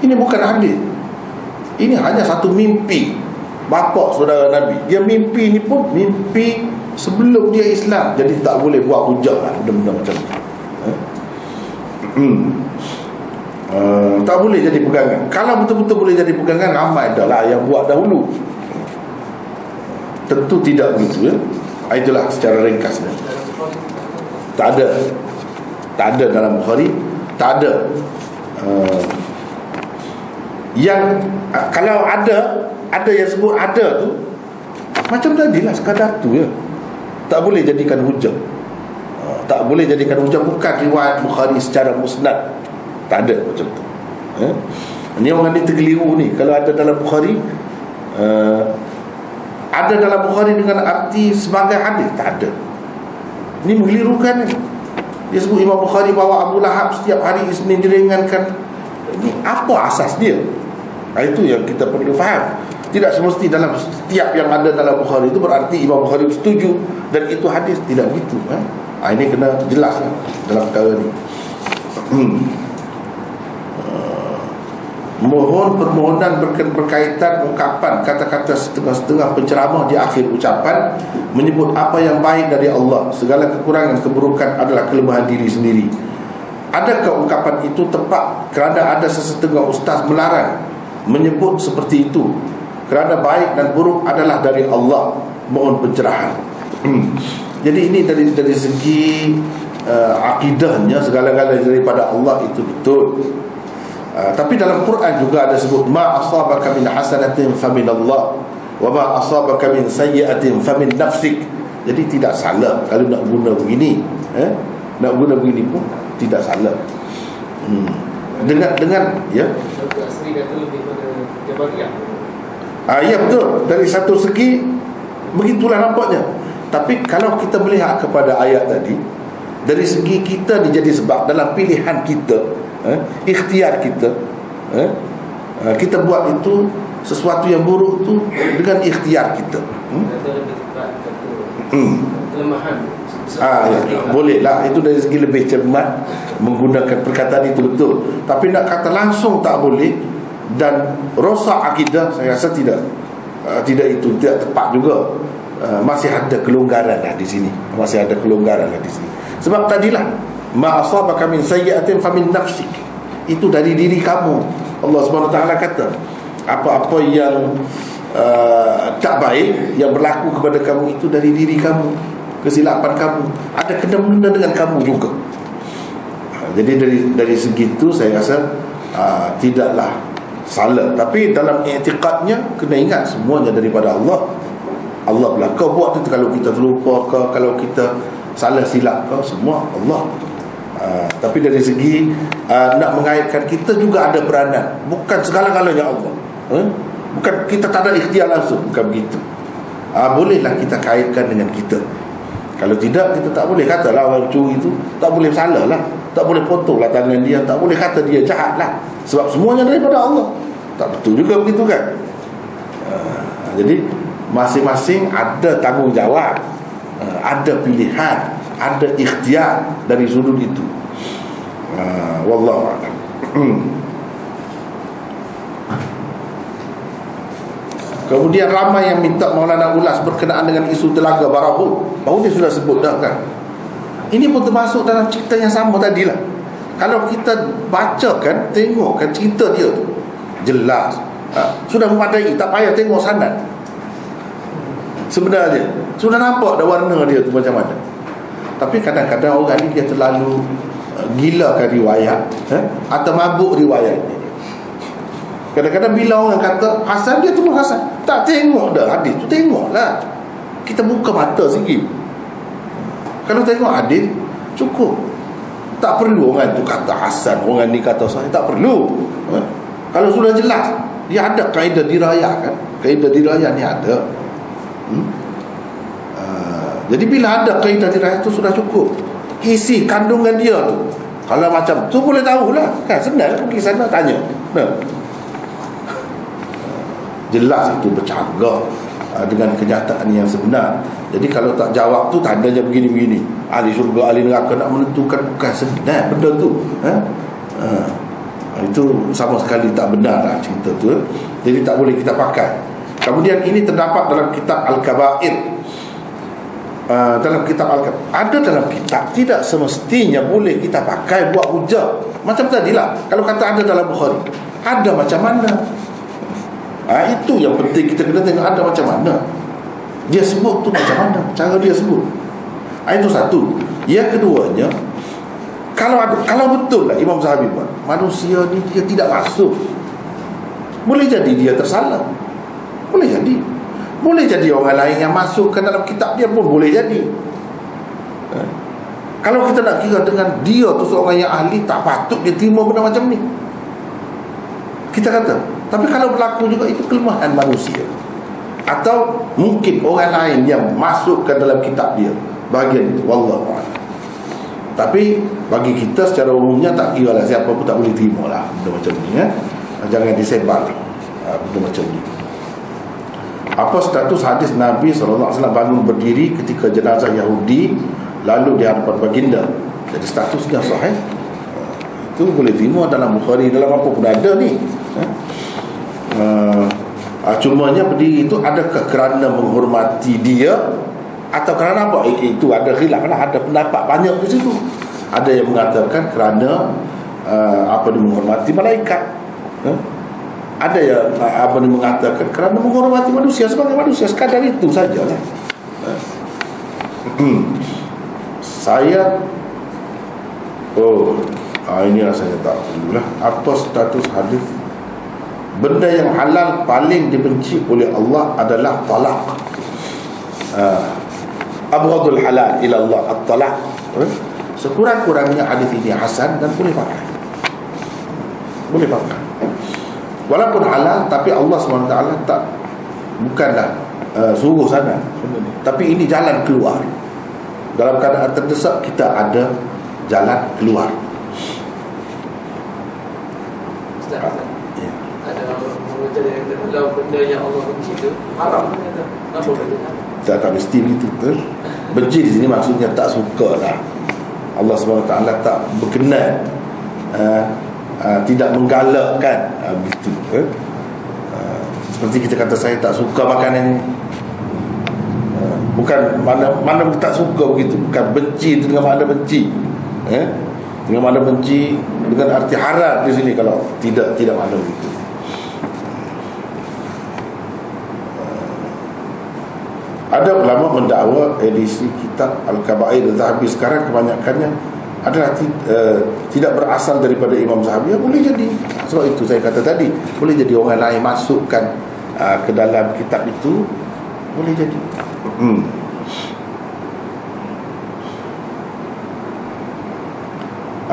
Ini bukan hadis. Ini hanya satu mimpi bapa saudara Nabi. Dia mimpi ni pun mimpi sebelum dia Islam. Jadi tak boleh buat hujah lah benda-benda macam ni. Tak boleh jadi pegangan. Kalau betul-betul boleh jadi pegangan, ramai dah lah yang buat dahulu. Tentu tidak begitu ya. Itulah secara ringkasnya. Tak ada. Tak ada dalam Bukhari. Tak ada. Yang kalau ada yang sebut ada tu macam tadilah, sekadar tu ya. Tak boleh jadikan hujah. Tak boleh jadikan hujah. Bukan riwayat Bukhari secara musnad. Tak ada macam tu. Ini orang ni terkeliru ni. Kalau ada dalam Bukhari, ada dalam Bukhari dengan arti sebagai hadis, tak ada. Ini mengelirukan ni. Dia sebut Imam Bukhari bahawa Abu Lahab setiap hari Isnin diringankan. Ini apa asas dia? Itu yang kita perlu faham. Tidak semesti dalam setiap yang ada dalam Bukhari itu berarti Imam Bukhari setuju dan itu hadis. Tidak begitu. Ini kena jelas dalam perkara ni. Mohon permohonan berkaitan ungkapan kata-kata setengah-setengah penceramah di akhir ucapan menyebut apa yang baik dari Allah, segala kekurangan keburukan adalah kelemahan diri sendiri. Adakah ungkapan itu tepat kerana ada sesetengah ustaz melarang menyebut seperti itu, kerana baik dan buruk adalah dari Allah? Mohon pencerahan. Jadi ini dari segi akidahnya, segala-galanya daripada Allah itu betul. Tapi dalam Quran juga ada sebut ma asabaka min hasanatin famin Allah wa ma asabaka min sayyi'atin famin nafsik. Jadi tidak salah kalau nak guna begini, nak guna begini pun tidak salah. Dengan ya, asri kata lebih pada jabariyah. Ya betul, dari satu segi begitulah nampaknya. Tapi kalau kita melihat kepada ayat tadi, dari segi kita dia jadi sebab dalam pilihan kita, ikhtiar kita, kita buat itu sesuatu yang buruk tu dengan ikhtiar kita. Kelemahan. Ya, boleh lah, itu dari segi lebih cermat menggunakan perkataan itu betul. Tapi nak kata langsung tak boleh dan rosak akidah, saya rasa tidak itu tidak tepat juga. Masih ada kelonggaran lah di sini. Masih ada kelonggaran lah di sini. Sebab tadilah ma asabaka min sayyi'atin famin nafsik, itu dari diri kamu. Allah Subhanahu Wa Taala kata apa-apa yang tak baik yang berlaku kepada kamu itu dari diri kamu, kesilapan kamu, ada kena-mengena dengan kamu juga. Jadi dari segitu saya rasa tidaklah salah. Tapi dalam i'tiqadnya kena ingat semuanya daripada Allah. Allah pula kau buat itu, kalau kita terlupa ke, kalau kita salah silap ke, semua Allah. Tapi dari segi nak mengaitkan, kita juga ada peranan, bukan segala-galanya Allah. Bukan kita tak ada ikhtiar langsung, bukan begitu. Bolehlah kita kaitkan dengan kita. Kalau tidak, kita tak boleh katalah orang curi itu tak boleh salah lah, tak boleh potonglah tangan dia, tak boleh kata dia jahat lah, sebab semuanya daripada Allah. Tak betul juga begitu kan. Jadi masing-masing ada tanggungjawab, ada pilihan, ada ikhtiar dari sudut itu. Wallahu a'lam. Kemudian ramai yang minta Maulana ulas berkenaan dengan isu Telaga Barahu. Baru dia sudah sebut dah kan. Ini pun termasuk dalam cerita yang sama tadilah. Kalau kita baca kan, tengok kan cerita dia tu, jelas, sudah memadai, tak payah tengok sanad. Sebenarnya sudah nampak dah warna dia tu macam mana. Tapi kadang-kadang orang ni dia terlalu gilakan riwayat, atau mabuk riwayat ni. Kadang-kadang bila orang kata Hasan, dia terus Hasan. Tak tengok dah hadis tu, tengoklah. Kita buka mata sikit. Kalau tengok hadis cukup. Tak perlu orang tu kata Hasan, orang ni kata Sahih, tak perlu. Kalau sudah jelas, dia ada kaedah dirayah kan. Kaedah dirayah ni ada. Jadi bila ada kaedah dirayah tu sudah cukup. Isi kandungan dia tu, kalau macam tu boleh tahulah kan. Senang pergi sana tanya. Jelas itu bercanggah dengan kenyataan yang sebenar. Jadi kalau tak jawab tu tandanya begini-begini, ahli syurga, ahli neraka, nak menentukan bukan senang benda tu. Itu sama sekali tak benar lah cerita tu. Jadi tak boleh kita pakai. Kemudian ini terdapat dalam kitab Al-Kabair. Dalam kitab Al-Kabair ada, dalam kitab tidak semestinya boleh kita pakai buat hujah. Macam tadilah, kalau kata ada dalam Bukhari, ada macam mana? Itu yang penting, kita kena tengok ada macam mana dia sebut tu, macam mana cara dia sebut. Itu satu. Yang keduanya, kalau betul lah Imam Zahabi buat, manusia ni dia tidak masuk, boleh jadi dia tersalah, boleh jadi orang lain yang masuk ke dalam kitab dia pun boleh jadi. Kalau kita nak kira dengan dia tu seorang yang ahli, tak patut dia terima benda macam ni, kita kata. Tapi kalau berlaku juga itu kelemahan manusia, atau mungkin orang lain yang masuk ke dalam kitab dia bahagian itu, wallahu a'lam. Tapi bagi kita secara umumnya tak kira lah, siapa pun tak boleh terima lah benda macam ni ya. Jangan disebar benda macam ni. Apa status hadis Nabi SAW bangun berdiri ketika jenazah Yahudi lalu di hadapan baginda? Jadi statusnya sahih. Itu boleh terima dalam Bukhari, dalam apa pun ada ni. Cumanya berdiri itu adakah kerana menghormati dia atau kerana apa? Itu ada khilaf lah, ada pendapat banyak di situ. Ada yang mengatakan kerana menghormati malaikat. Ada yang mengatakan kerana menghormati manusia sebagai manusia, sekadar itu sajalah. Ini rasanya tak perlulah. Apa status hadis benda yang halal paling dibenci oleh Allah adalah talak. Abghadul halal ila Allah at-talak. Sekurang-kurangnya hadis ini hasan dan boleh pakai. Walaupun halal, tapi Allah SWT tak, bukanlah suruh sana, tapi ini jalan keluar. Dalam keadaan terdesak, kita ada jalan keluar. Kalau benda yang Allah benci tu haram, kenapa benda? Tak mesti begitu. Benci di sini maksudnya tak suka lah. Allah SWT tak berkenan, tidak menggalakkan begitu. Seperti kita kata, saya tak suka makanan ini, bukan Bukan mana tak suka begitu. Bukan benci itu dengan makna benci, dengan makna benci dengan arti harap di sini. Kalau tidak makna begitu. Ada ulama mendakwa edisi kitab Al-Kaba'ir Zahabi sekarang kebanyakannya adalah tidak berasal daripada Imam Zahabi. Ya, boleh jadi. Sebab itu saya kata tadi, boleh jadi orang lain masukkan ke dalam kitab itu, boleh jadi.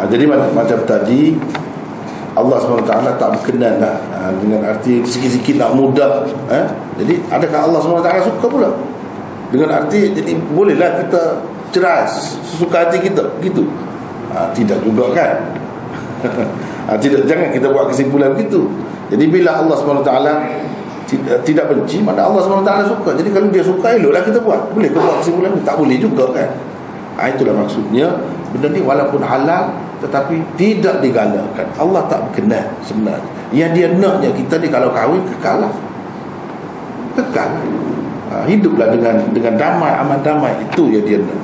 Jadi macam tadi, Allah SWT tak berkenan lah, dengan arti sikit-sikit nak mudah. Jadi adakah Allah SWT suka pula? Dengan arti jadi bolehlah kita cerai sesuka hati kita gitu. Tidak juga kan. Tidak, jangan kita buat kesimpulan begitu. Jadi bila Allah SWT tidak benci, mana Allah SWT suka. Jadi kalau dia suka, eloklah kita buat. Boleh ke buat kesimpulan ni? Tak boleh juga kan. Itulah maksudnya, benda ni walaupun halal tetapi tidak digalakkan. Allah tak berkenan sebenarnya. Yang dia naknya kita ni kalau kahwin kekal lah. Kekal. Hiduplah dengan damai, aman damai. Itu yang dia nak.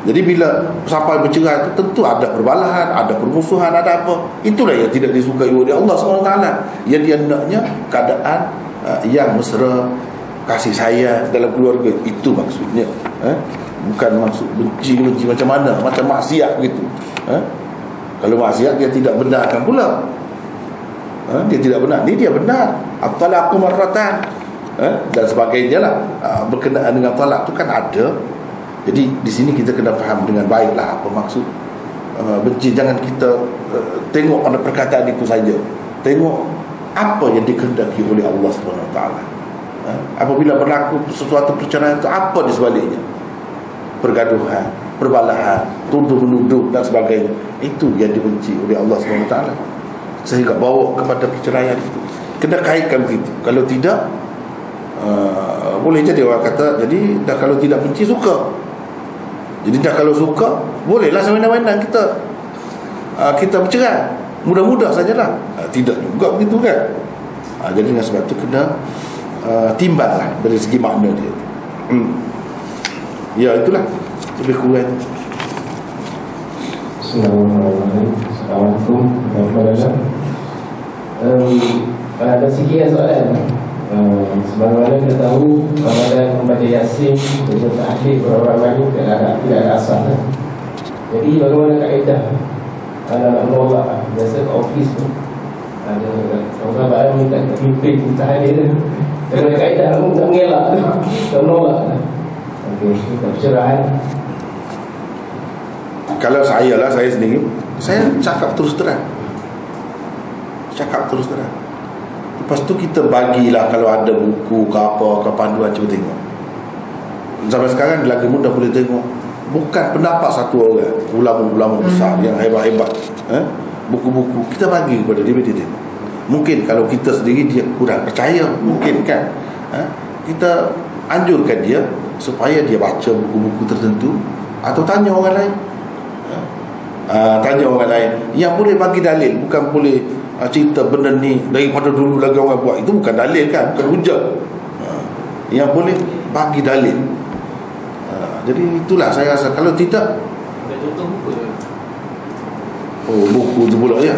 Jadi bila sampai bercerai itu tentu ada perbalahan, ada permusuhan, ada apa. Itulah yang tidak disukai oleh Allah SWT. Yang dia naknya keadaan yang mesra, kasih sayang dalam keluarga. Itu maksudnya. Bukan maksud benci macam mana, macam maksiat begitu. Kalau maksiat dia tidak benarkan pula. Dia tidak benar. Ni dia benar. At-talaqu marratan. Dan sebagainya lah. Berkenaan dengan talak tu kan ada. Jadi di sini kita kena faham dengan baiklah apa maksud benci. Jangan kita tengok pada perkataan itu saja. Tengok apa yang dikehendaki oleh Allah SWT. Apabila berlaku sesuatu perceraian itu, apa di sebaliknya? Pergaduhan, perbalahan, tuduh-menuduh dan sebagainya. Itu yang dibenci oleh Allah SWT, sehingga bawa kepada perceraian itu. Kena kaitkan begitu. Kalau tidak, boleh jadi orang kata, jadi dah kalau tidak benci, suka. Jadi dah kalau suka, bolehlah semena-mena kita bercerai. Mudah-mudah sajalah. Tidak juga begitu kan. Jadi dengan sebab itu kena timbang lah dari segi makna dia. Ya, itulah lebih kurang. Assalamualaikum warahmatullahi wabarakatuh. Ada sikit soalan. Sebagaimana kita tahu, Ramadan membaca Yasin untuk tahlil beberapa ini tidak ada asal. Jadi bagaimana kaedah anak menolak? Biasa ke office tu ada orang minta pimpin tahlil. Bagaimana kaedah nak mengelak, nak menolak? Okey, perceraian. Kalau saya sendiri, saya cakap terus terang. Lepas tu kita bagilah, kalau ada buku ke apa, ke panduan, cuba tengok. Sampai sekarang lagi mudah boleh tengok. Bukan pendapat satu orang, ulama-ulama besar yang hebat-hebat, buku-buku kita bagi kepada dia tengok. Mungkin kalau kita sendiri dia kurang percaya, mungkin kan, kita anjurkan dia supaya dia baca buku-buku tertentu, atau tanya orang lain. Tanya orang lain yang boleh bagi dalil, bukan boleh cerita benda ni daripada dulu lagi orang buat. Itu bukan dalil kan, bukan hujah. Yang boleh bagi dalil. Jadi itulah saya rasa. Kalau tidak, contoh buku je. Buku tu pula ya.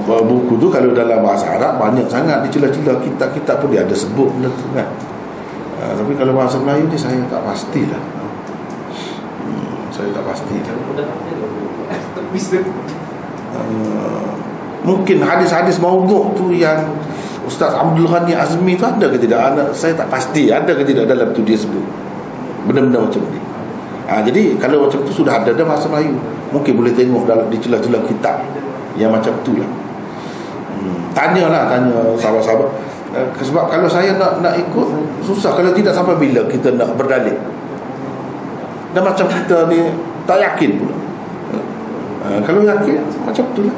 Buku tu kalau dalam bahasa Arab banyak sangat, di celah-celah kitab-kitab pun dia ada sebut benda tu kan. Tapi kalau bahasa Melayu ni saya tak pastilah. Saya tak pasti. Mungkin hadis-hadis maudhu' tu yang Ustaz Abdul Ghani Azmi tu ada ke tidak? Saya tak pasti ada ke tidak dalam tu dia sebut benda-benda macam ni. Jadi kalau macam tu sudah ada dalam bahasa Melayu, mungkin boleh tengok dalam di celah-celah kitab yang macam tu lah. Tanya sahabat-sahabat. Sebab kalau saya nak ikut susah. Kalau tidak, sampai bila kita nak berdalil? Dan macam kita ni tak yakin pula. Kalau yakin, macam tu lah.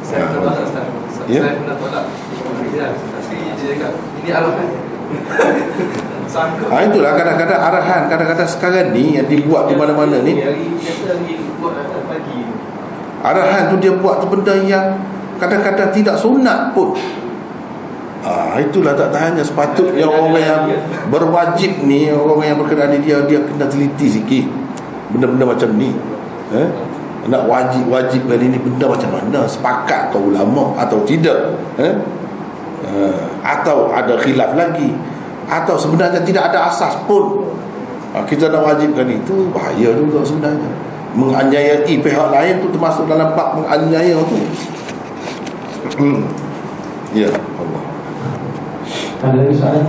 Saya pernah tolak. Saya pernah tolak. Tapi dia cakap, ini arahan. Itulah kadang-kadang arahan. Kadang-kadang sekarang ni yang dibuat di mana-mana ni, arahan tu dia buat tu benda yang kadang-kadang tidak sunat pun. Itulah tak tahannya. Sepatutnya orang yang berwajib ni, orang yang berkenaan ni, dia kena teliti sikit benda-benda macam ni. Nak wajibkan ini benda macam mana, sepakat ke ulama atau tidak, atau ada khilaf lagi, atau sebenarnya tidak ada asas pun. Kita nak wajibkan itu, bahaya juga sebenarnya. Menganiayai pihak lain tu termasuk dalam bab menganiaya tu. Ya Allah. Ada lagi soalan?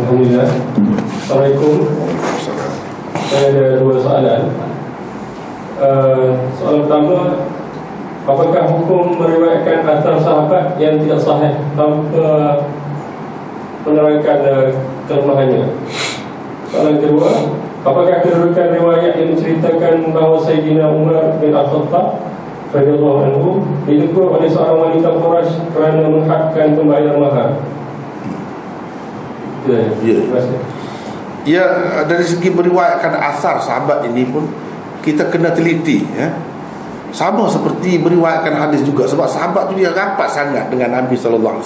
Alhamdulillah. Assalamualaikum. Saya ada dua soalan. Soalan pertama, apakah hukum meriwayatkan asar sahabat yang tidak sahih tanpa menerangkan kelemahannya? Soalan kedua, apakah kedudukan riwayat yang menceritakan bahawa Sayyidina Umar bin Al-Khattab radhiyallahu anhu ditegur oleh seorang wanita Quraisy kerana menghadkan pembayaran mahar? Ya, dari segi meriwayatkan asar sahabat ini pun kita kena teliti, sama seperti meriwayatkan hadis juga. Sebab sahabat tu dia rapat sangat dengan Nabi SAW.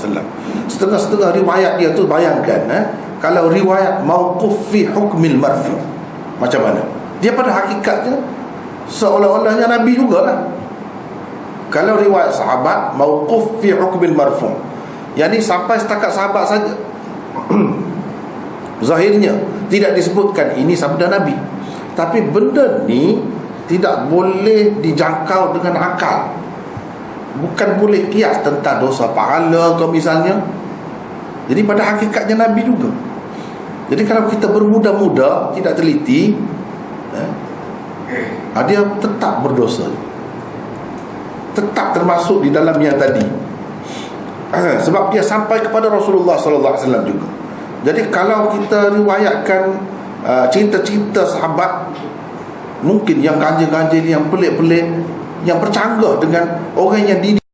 Setengah-setengah riwayat dia tu, bayangkan kalau riwayat mauquf fi hukmil marfu, macam mana dia pada hakikatnya seolah-olahnya Nabi jugalah. Kalau riwayat sahabat mauquf fi hukmil marfu, yakni sampai setakat sahabat saja. Zahirnya tidak disebutkan ini sabda Nabi, tapi benda ni tidak boleh dijangkau dengan akal. Bukan boleh kias tentang dosa pahala ke misalnya. Jadi pada hakikatnya Nabi juga. Jadi kalau kita bermudah-mudah, tidak teliti, dia tetap berdosa, tetap termasuk di dalam yang tadi. Sebab dia sampai kepada Rasulullah SAW juga. Jadi kalau kita riwayatkan cerita-cerita sahabat, mungkin yang ganjil-ganjil, yang pelik-pelik, yang bercanggah dengan orang yang dididik